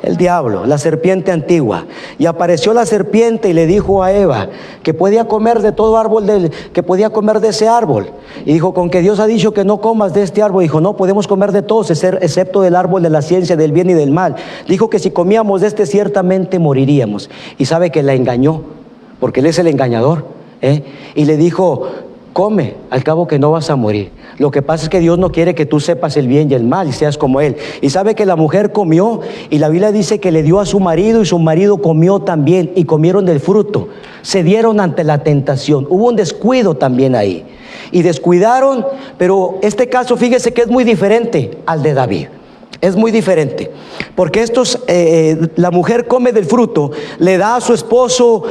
El diablo, la serpiente antigua. Y apareció la serpiente y le dijo a Eva que podía comer de todo árbol, que podía comer de ese árbol. Y dijo: con que Dios ha dicho que no comas de este árbol. Dijo: no, podemos comer de todos, excepto del árbol de la ciencia del bien y del mal. Dijo que si comíamos de este, ciertamente moriríamos. Y sabe que la engañó, porque él es el engañador, y le dijo: come, al cabo que no vas a morir. Lo que pasa es que Dios no quiere que tú sepas el bien y el mal y seas como Él. Y sabe que la mujer comió, y la Biblia dice que le dio a su marido, y su marido comió también, y comieron del fruto. Se dieron ante la tentación. Hubo un descuido también ahí. Y descuidaron, pero este caso, fíjese que es muy diferente al de David. Es muy diferente, porque la mujer come del fruto, le da a su esposo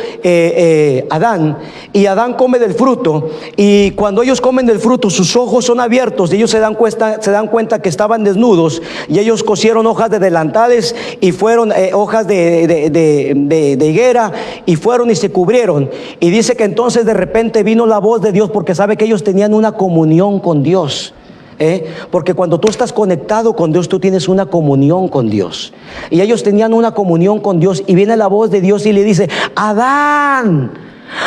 Adán, y Adán come del fruto, y cuando ellos comen del fruto, sus ojos son abiertos, y ellos se dan cuenta que estaban desnudos, y ellos cosieron hojas de delantales, y fueron hojas de higuera, y fueron y se cubrieron. Y dice que entonces de repente vino la voz de Dios, porque sabe que ellos tenían una comunión con Dios. Porque cuando tú estás conectado con Dios, tú tienes una comunión con Dios. Y ellos tenían una comunión con Dios, y viene la voz de Dios y le dice: Adán,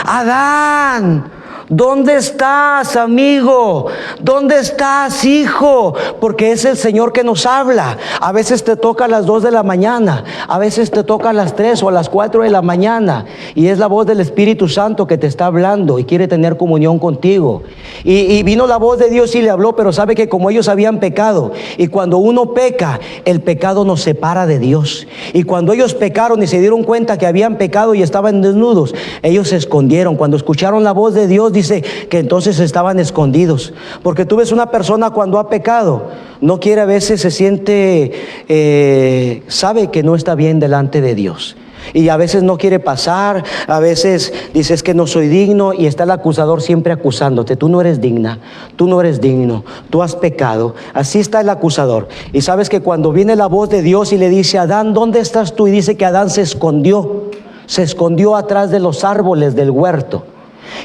Adán, ¿dónde estás, amigo? ¿Dónde estás, hijo? Porque es el Señor que nos habla. A veces te toca a las 2 de la mañana, a veces te toca a las 3 o a las 4 de la mañana, y es la voz del Espíritu Santo que te está hablando y quiere tener comunión contigo. Y vino la voz de Dios y le habló, pero sabe que como ellos habían pecado, y cuando uno peca, el pecado nos separa de Dios. Y cuando ellos pecaron y se dieron cuenta que habían pecado y estaban desnudos, ellos se escondieron. Cuando escucharon la voz de Dios, dice que entonces estaban escondidos. Porque tú ves una persona cuando ha pecado, no quiere, a veces se siente, sabe que no está bien delante de Dios, y a veces no quiere pasar, a veces dices que no soy digno, y está el acusador siempre acusándote: tú no eres digna, tú no eres digno, tú has pecado. Así está el acusador. Y sabes que cuando viene la voz de Dios y le dice: Adán, ¿dónde estás tú? Y dice que Adán se escondió atrás de los árboles del huerto.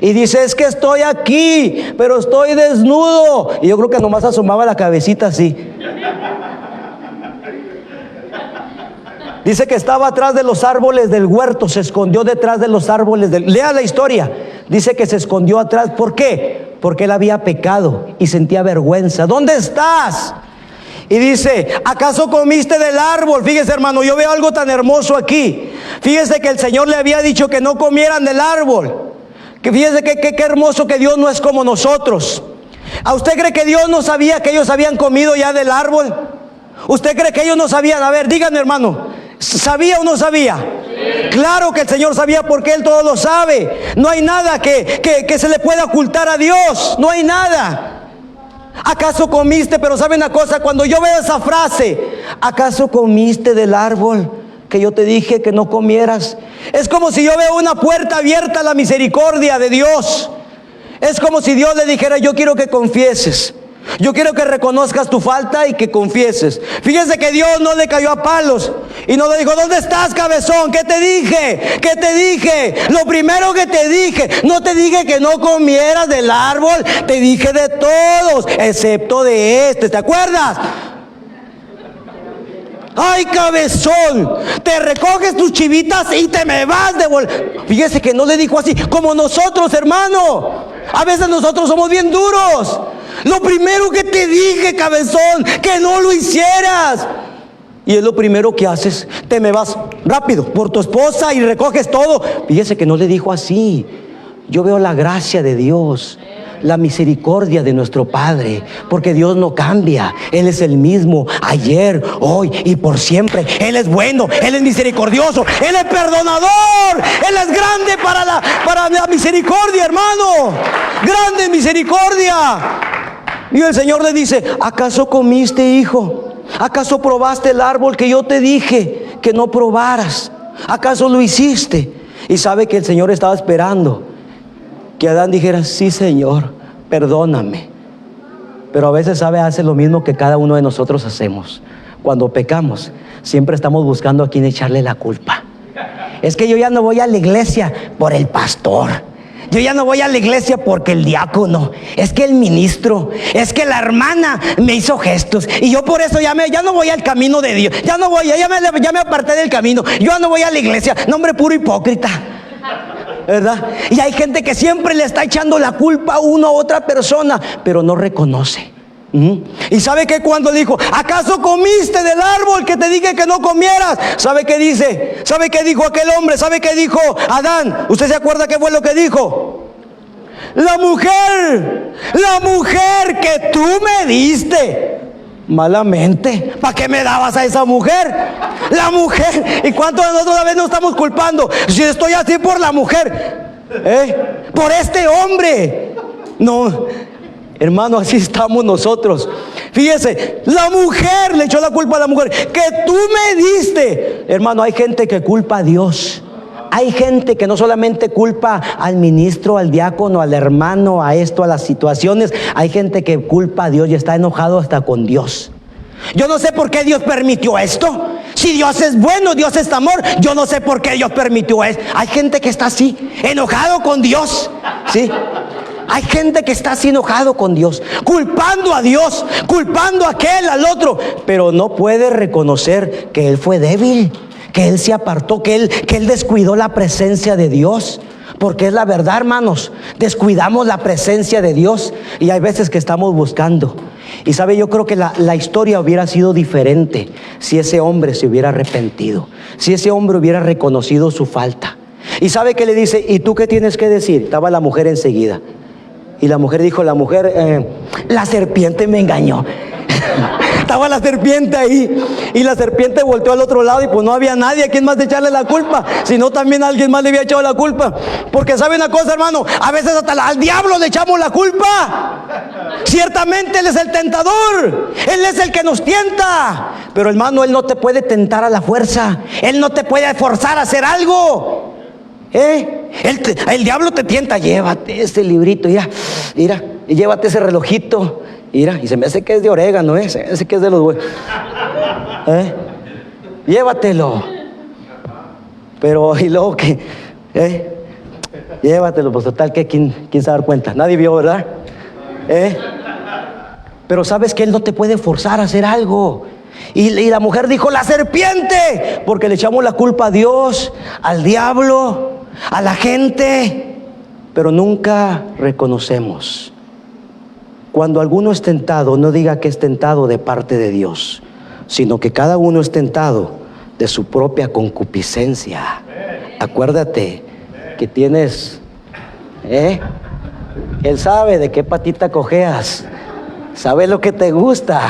Y dice: es que estoy aquí, pero estoy desnudo. Y yo creo que nomás asomaba la cabecita así. Dice que estaba atrás de los árboles del huerto, se escondió detrás de los árboles Lea la historia. Dice que se escondió atrás. ¿Por qué? Porque él había pecado y sentía vergüenza. ¿Dónde estás? Y dice: ¿acaso comiste del árbol? Fíjese, hermano, yo veo algo tan hermoso aquí. Fíjese que el Señor le había dicho que no comieran del árbol. Que fíjese qué hermoso, que Dios no es como nosotros. ¿A usted cree que Dios no sabía que ellos habían comido ya del árbol? ¿Usted cree que ellos no sabían? A ver, díganme, hermano, ¿sabía o no sabía? Sí. Claro que el Señor sabía, porque Él todo lo sabe. No hay nada que se le pueda ocultar a Dios. No hay nada. ¿Acaso comiste? Pero ¿sabe una cosa? Cuando yo veo esa frase, ¿acaso comiste del árbol? que yo te dije que no comieras? Es como si yo veo una puerta abierta a la misericordia de Dios. Es como si Dios le dijera: yo quiero que confieses. Yo quiero que reconozcas tu falta y que confieses. Fíjense que Dios no le cayó a palos y no le dijo: ¿dónde estás, cabezón? ¿Qué te dije? ¿Qué te dije? Lo primero que te dije, no te dije que no comieras del árbol, te dije de todos, excepto de este. ¿Te acuerdas? Ay, cabezón, te recoges tus chivitas y te me vas de Fíjese que no le dijo así, como nosotros, hermano. A veces nosotros somos bien duros. Lo primero que te dije, cabezón, que no lo hicieras. Y es lo primero que haces. Te me vas rápido por tu esposa y recoges todo. Fíjese que no le dijo así. Yo veo la gracia de Dios, la misericordia de nuestro Padre, porque Dios no cambia. Él es el mismo ayer, hoy y por siempre. Él es bueno, Él es misericordioso, Él es perdonador, Él es grande para la misericordia, hermano. Grande misericordia. Y el Señor le dice: ¿acaso comiste, hijo? ¿Acaso probaste el árbol que yo te dije que no probaras? ¿Acaso lo hiciste? Y sabe que el Señor estaba esperando que Adán dijera: sí, Señor, perdóname. Pero a veces, hace lo mismo que cada uno de nosotros hacemos. Cuando pecamos, siempre estamos buscando a quién echarle la culpa. Es que yo ya no voy a la iglesia por el pastor. Yo ya no voy a la iglesia porque el diácono, es que el ministro, es que la hermana me hizo gestos y yo por eso ya no voy al camino de Dios. Ya me aparté del camino. Yo ya no voy a la iglesia. No, hombre, puro hipócrita, ¿verdad? Y hay gente que siempre le está echando la culpa a una u otra persona, pero no reconoce. Y sabe que cuando dijo: ¿acaso comiste del árbol que te dije que no comieras? ¿Sabe qué dice? ¿Sabe qué dijo aquel hombre? ¿Sabe qué dijo Adán? ¿Usted se acuerda qué fue lo que dijo? La mujer que tú me diste. Malamente, ¿para qué me dabas a esa mujer? La mujer. ¿Y cuántos de nosotros a veces nos estamos culpando? Si estoy así por la mujer, por este hombre. No, hermano, así estamos nosotros. Fíjese, la mujer le echó la culpa a la mujer que tú me diste. Hermano, hay gente que culpa a Dios. Hay gente que no solamente culpa al ministro, al diácono, al hermano, a esto, a las situaciones. Hay gente que culpa a Dios y está enojado hasta con Dios. Yo no sé por qué Dios permitió esto. Si Dios es bueno, Dios es amor, yo no sé por qué Dios permitió esto. Hay gente que está así, enojado con Dios, ¿sí? Hay gente que está así enojado con Dios, culpando a Dios, culpando a aquel, al otro, pero no puede reconocer que él fue débil, que él se apartó, que él descuidó la presencia de Dios. Porque es la verdad, hermanos, descuidamos la presencia de Dios y hay veces que estamos buscando. Y sabe, yo creo que la historia hubiera sido diferente si ese hombre se hubiera arrepentido, si ese hombre hubiera reconocido su falta. Y sabe que le dice: ¿y tú qué tienes que decir? Estaba la mujer enseguida. Y la mujer dijo: la serpiente me engañó. Estaba la serpiente ahí y la serpiente volteó al otro lado y pues no había nadie a quien más echarle la culpa, sino también alguien más le había echado la culpa. Porque sabe una cosa, hermano, a veces hasta al diablo le echamos la culpa. Ciertamente él es el tentador, él es el que nos tienta, pero hermano, él no te puede tentar a la fuerza, él no te puede forzar a hacer algo. El diablo te tienta: llévate ese librito, mira, y llévate ese relojito, mira, y se me hace que es de orégano, se me hace que es de los buenos, llévatelo. Pero y luego que llévatelo, pues total que quién se va a dar cuenta, nadie vio, ¿verdad? Pero sabes que él no te puede forzar a hacer algo. Y la mujer dijo: la serpiente, porque le echamos la culpa a Dios, al diablo, a la gente, pero nunca reconocemos. Cuando alguno es tentado, no diga que es tentado de parte de Dios, sino que cada uno es tentado de su propia concupiscencia. Acuérdate que tienes, Él sabe de qué patita cojeas, sabe lo que te gusta.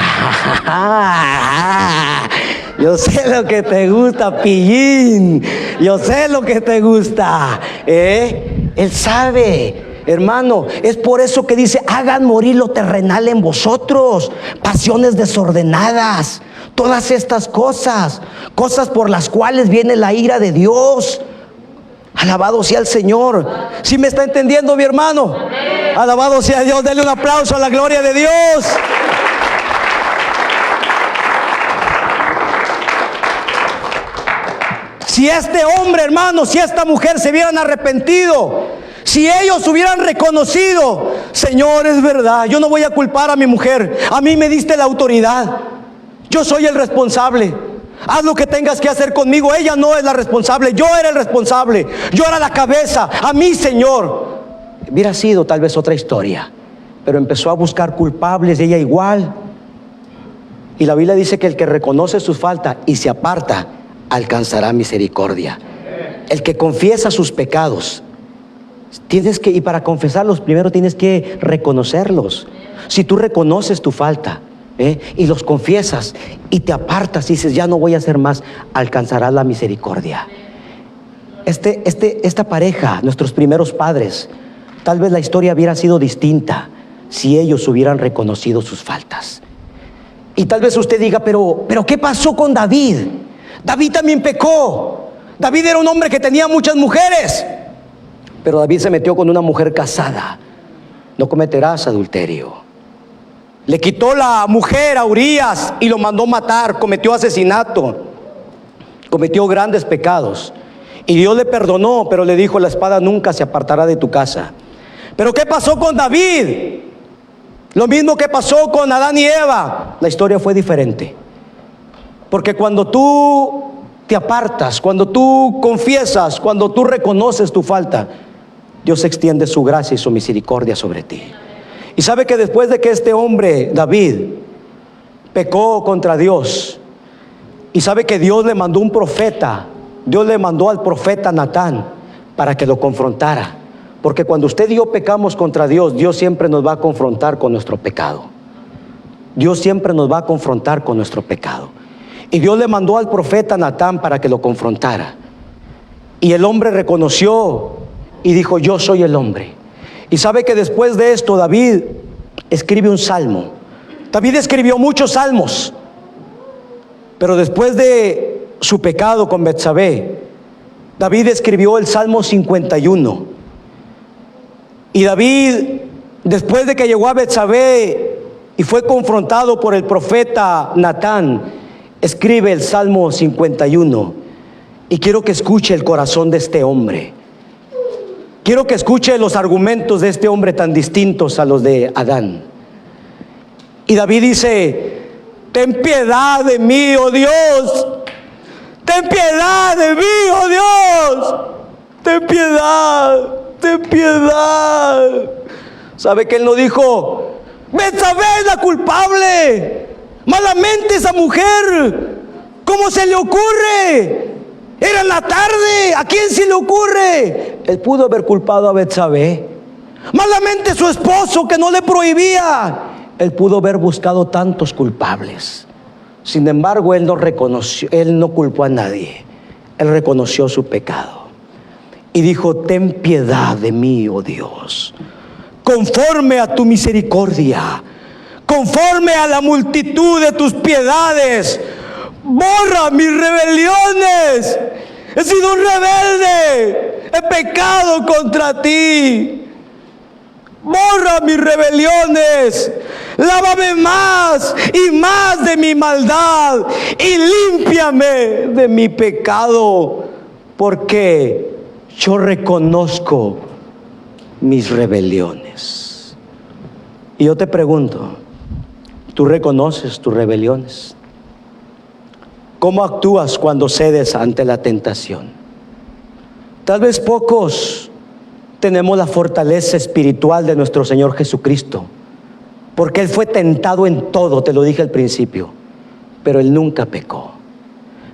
Yo sé lo que te gusta, pillín. Yo sé lo que te gusta. Él sabe. Hermano, es por eso que dice: hagan morir lo terrenal en vosotros, pasiones desordenadas, todas estas cosas por las cuales viene la ira de Dios. Alabado sea el Señor. ¿Sí me está entendiendo, mi hermano? Alabado sea Dios. Denle un aplauso a la gloria de Dios. Si este hombre, hermano, si esta mujer se hubieran arrepentido, si ellos hubieran reconocido: Señor, es verdad, yo no voy a culpar a mi mujer, a mí me diste la autoridad, yo soy el responsable, haz lo que tengas que hacer conmigo, ella no es la responsable, yo era el responsable, yo era la cabeza, a mí, Señor. Hubiera sido tal vez otra historia, pero empezó a buscar culpables, ella igual. Y la Biblia dice que el que reconoce su falta y se aparta alcanzará misericordia. El que confiesa sus pecados, y para confesarlos primero tienes que reconocerlos. Si tú reconoces tu falta, y los confiesas y te apartas y dices: ya no voy a hacer más, alcanzarás la misericordia. Esta pareja, nuestros primeros padres, tal vez la historia hubiera sido distinta si ellos hubieran reconocido sus faltas. Y tal vez usted diga: pero ¿qué pasó con David? David también pecó. David era un hombre que tenía muchas mujeres, pero David se metió con una mujer casada. No cometerás adulterio. Le quitó la mujer a Urías y lo mandó matar. Cometió asesinato, cometió grandes pecados, y Dios le perdonó, pero le dijo: la espada nunca se apartará de tu casa. Pero ¿qué pasó con David? Lo mismo que pasó con Adán y Eva. La historia fue diferente, porque cuando tú te apartas, cuando tú confiesas, cuando tú reconoces tu falta, Dios extiende su gracia y su misericordia sobre ti. Y sabe que después de que este hombre, David, pecó contra Dios, y sabe que Dios le mandó un profeta, Dios le mandó al profeta Natán para que lo confrontara. Porque cuando usted y yo pecamos contra Dios, Dios siempre nos va a confrontar con nuestro pecado. Dios siempre nos va a confrontar con nuestro pecado. Y Dios le mandó al profeta Natán para que lo confrontara. Y el hombre reconoció y dijo: yo soy el hombre. Y sabe que después de esto David escribe un salmo. David escribió muchos salmos, pero después de su pecado con Betsabé, David escribió el Salmo 51. Y David, después de que llegó a Betsabé y fue confrontado por el profeta Natán, escribe el Salmo 51. Y quiero que escuche el corazón de este hombre. Quiero que escuche los argumentos de este hombre tan distintos a los de Adán. Y David dice: ten piedad de mí, oh Dios. Ten piedad de mí, oh Dios. Ten piedad, ten piedad. ¿Sabe que él no dijo: Betsabé es la culpable, malamente esa mujer, ¿cómo se le ocurre? Era en la tarde, ¿a quién se le ocurre? Él pudo haber culpado a Betsabé, malamente su esposo que no le prohibía. Él pudo haber buscado tantos culpables. Sin embargo, él no reconoció, él no culpó a nadie. Él reconoció su pecado y dijo: ten piedad de mí, oh Dios, conforme a tu misericordia, conforme a la multitud de tus piedades, borra mis rebeliones. He sido un rebelde, he pecado contra ti. Borra mis rebeliones, lávame más y más de mi maldad y límpiame de mi pecado, porque yo reconozco mis rebeliones. Y yo te pregunto: ¿tú reconoces tus rebeliones? ¿Cómo actúas cuando cedes ante la tentación? Tal vez pocos tenemos la fortaleza espiritual de nuestro Señor Jesucristo, porque Él fue tentado en todo, te lo dije al principio, pero Él nunca pecó.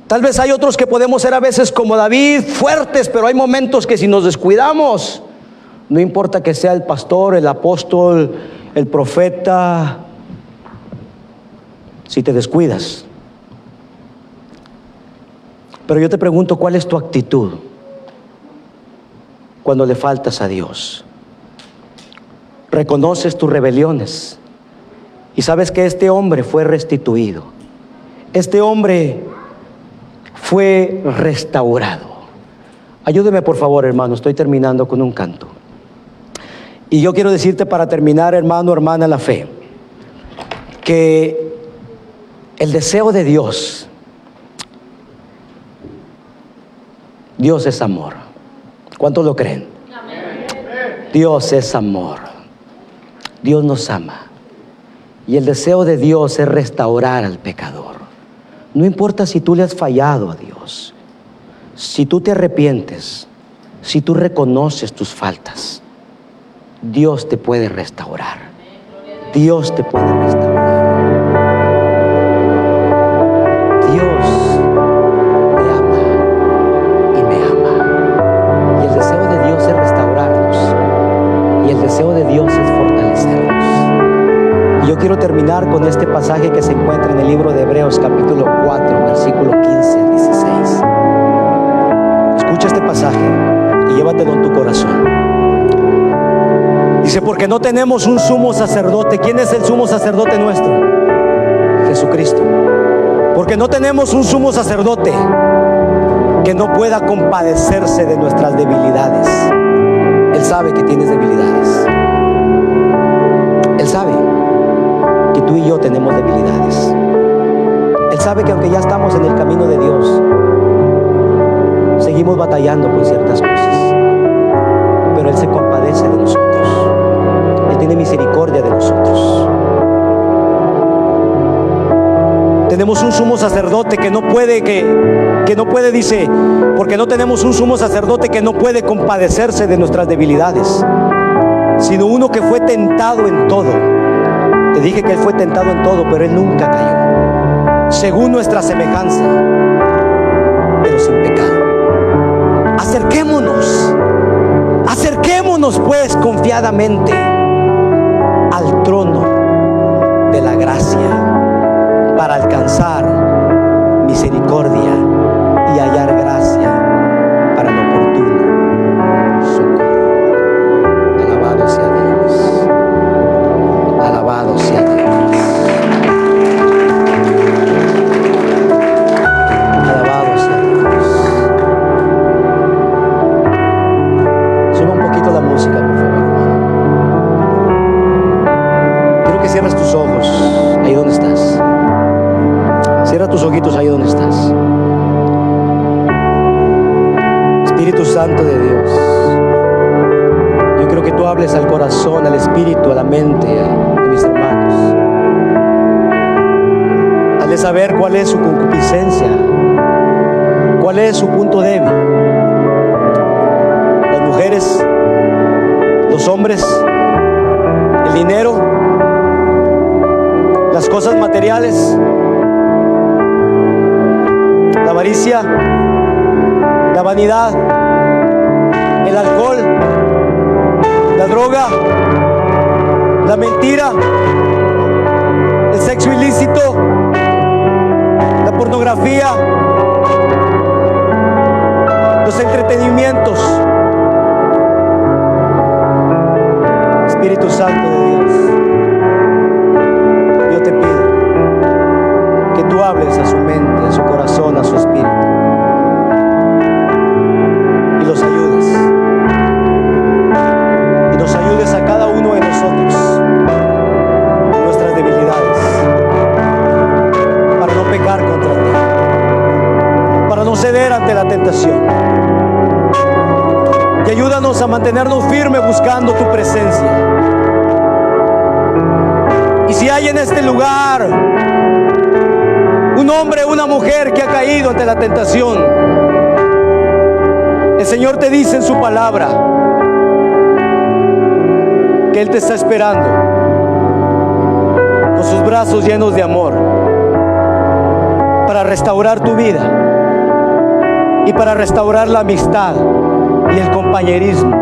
Tal vez hay otros que podemos ser a veces como David, fuertes, pero hay momentos que si nos descuidamos, no importa que sea el pastor, el apóstol, el profeta, si te descuidas. Pero yo te pregunto: ¿cuál es tu actitud cuando le faltas a Dios? reconoces tus rebeliones y sabes que este hombre fue restituido. Este hombre fue restaurado. Ayúdeme por favor, hermano, estoy terminando con un canto. Y yo quiero decirte para terminar, hermano, hermana en la fe, que el deseo de Dios es amor. ¿Cuántos lo creen? Amén. Dios es amor. Dios nos ama. Y el deseo de Dios es restaurar al pecador. No importa si tú le has fallado a Dios. Si tú te arrepientes, si tú reconoces tus faltas, Dios te puede restaurar. Dios te puede restaurar. Dios te ama y me ama. Y el deseo de Dios es restaurarnos. Y el deseo de Dios es fortalecernos. Y yo quiero terminar con este pasaje que se encuentra en el libro de Hebreos capítulo 4, versículo 15 al 16. Escucha este pasaje y llévatelo en tu corazón. Dice, porque no tenemos un sumo sacerdote. ¿Quién es el sumo sacerdote nuestro? Jesucristo. Porque no tenemos un sumo sacerdote que no pueda compadecerse de nuestras debilidades. Él sabe que tienes debilidades. Él sabe que tú y yo tenemos debilidades. Él sabe que aunque ya estamos en el camino de Dios, seguimos batallando con ciertas cosas. Pero Él se compadece de nosotros. Él tiene misericordia de nosotros. Tenemos un sumo sacerdote que no puede, dice, porque no tenemos un sumo sacerdote que no puede compadecerse de nuestras debilidades, sino uno que fue tentado en todo. Te dije que Él fue tentado en todo, pero Él nunca cayó. Según nuestra semejanza, pero sin pecado. Acerquémonos pues confiadamente al trono de la gracia para alcanzar misericordia y hallar gracia para el oportuno socorro. Alabado sea Dios. Alabado sea Dios. Alabado sea Dios. Suba un poquito la música, por favor, hermano. Quiero que cierres tus ojos ahí donde estás. Cierra tus ojitos ahí donde estás. Espíritu Santo de Dios, yo quiero que tú hables al corazón, al espíritu, a la mente de mis hermanos. Hazle saber cuál es su concupiscencia, cuál es su punto débil. Las mujeres, los hombres, el dinero, las cosas materiales, la avaricia, la vanidad, el alcohol, la droga, la mentira, el sexo ilícito, la pornografía, los entretenimientos. Espíritu Santo de Dios, yo te pido que tú hables a su mente, a su corazón, a su espíritu y los ayudes. Y nos ayudes a cada uno de nosotros en nuestras debilidades para no pecar contra ti, para no ceder ante la tentación. Y ayúdanos a mantenernos firmes buscando tu presencia. Y si hay en este lugar un hombre o una mujer que ha caído ante la tentación, el Señor te dice en su palabra que Él te está esperando con sus brazos llenos de amor para restaurar tu vida y para restaurar la amistad y el compañerismo.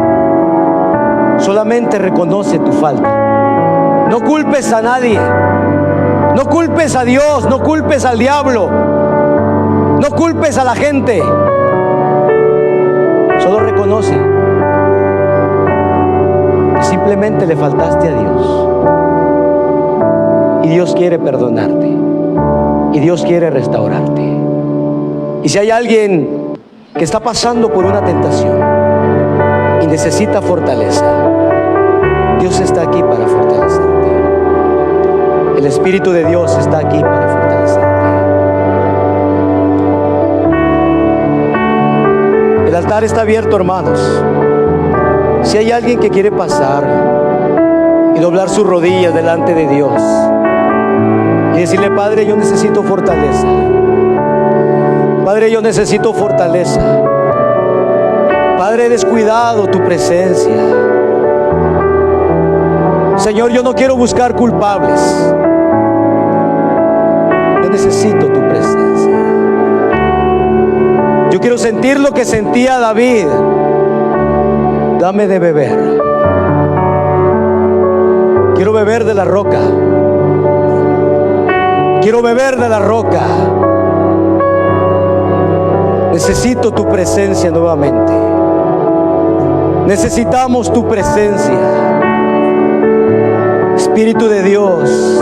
Solamente reconoce tu falta. No culpes a nadie. No culpes a Dios, no culpes al diablo, no culpes a la gente. Solo reconoce que simplemente le faltaste a Dios. Y Dios quiere perdonarte. Y Dios quiere restaurarte. Y si hay alguien que está pasando por una tentación y necesita fortaleza, Dios está aquí para fortalecerte. El Espíritu de Dios está aquí para fortalecerte. El altar está abierto, hermanos. Si hay alguien que quiere pasar y doblar sus rodillas delante de Dios y decirle: Padre, yo necesito fortaleza. Padre, yo necesito fortaleza. Padre, he descuidado tu presencia. Señor, yo no quiero buscar culpables. Yo necesito tu presencia. Yo quiero sentir lo que sentía David. Dame de beber. Quiero beber de la roca. Quiero beber de la roca. Necesito tu presencia nuevamente. Necesitamos tu presencia. Espíritu de Dios.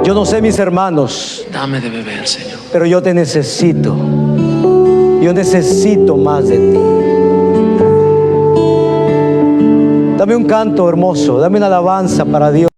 Yo no sé, mis hermanos, Dame de beber, Señor. pero yo te necesito. Yo necesito más de ti. Dame un canto hermoso, dame una alabanza para Dios.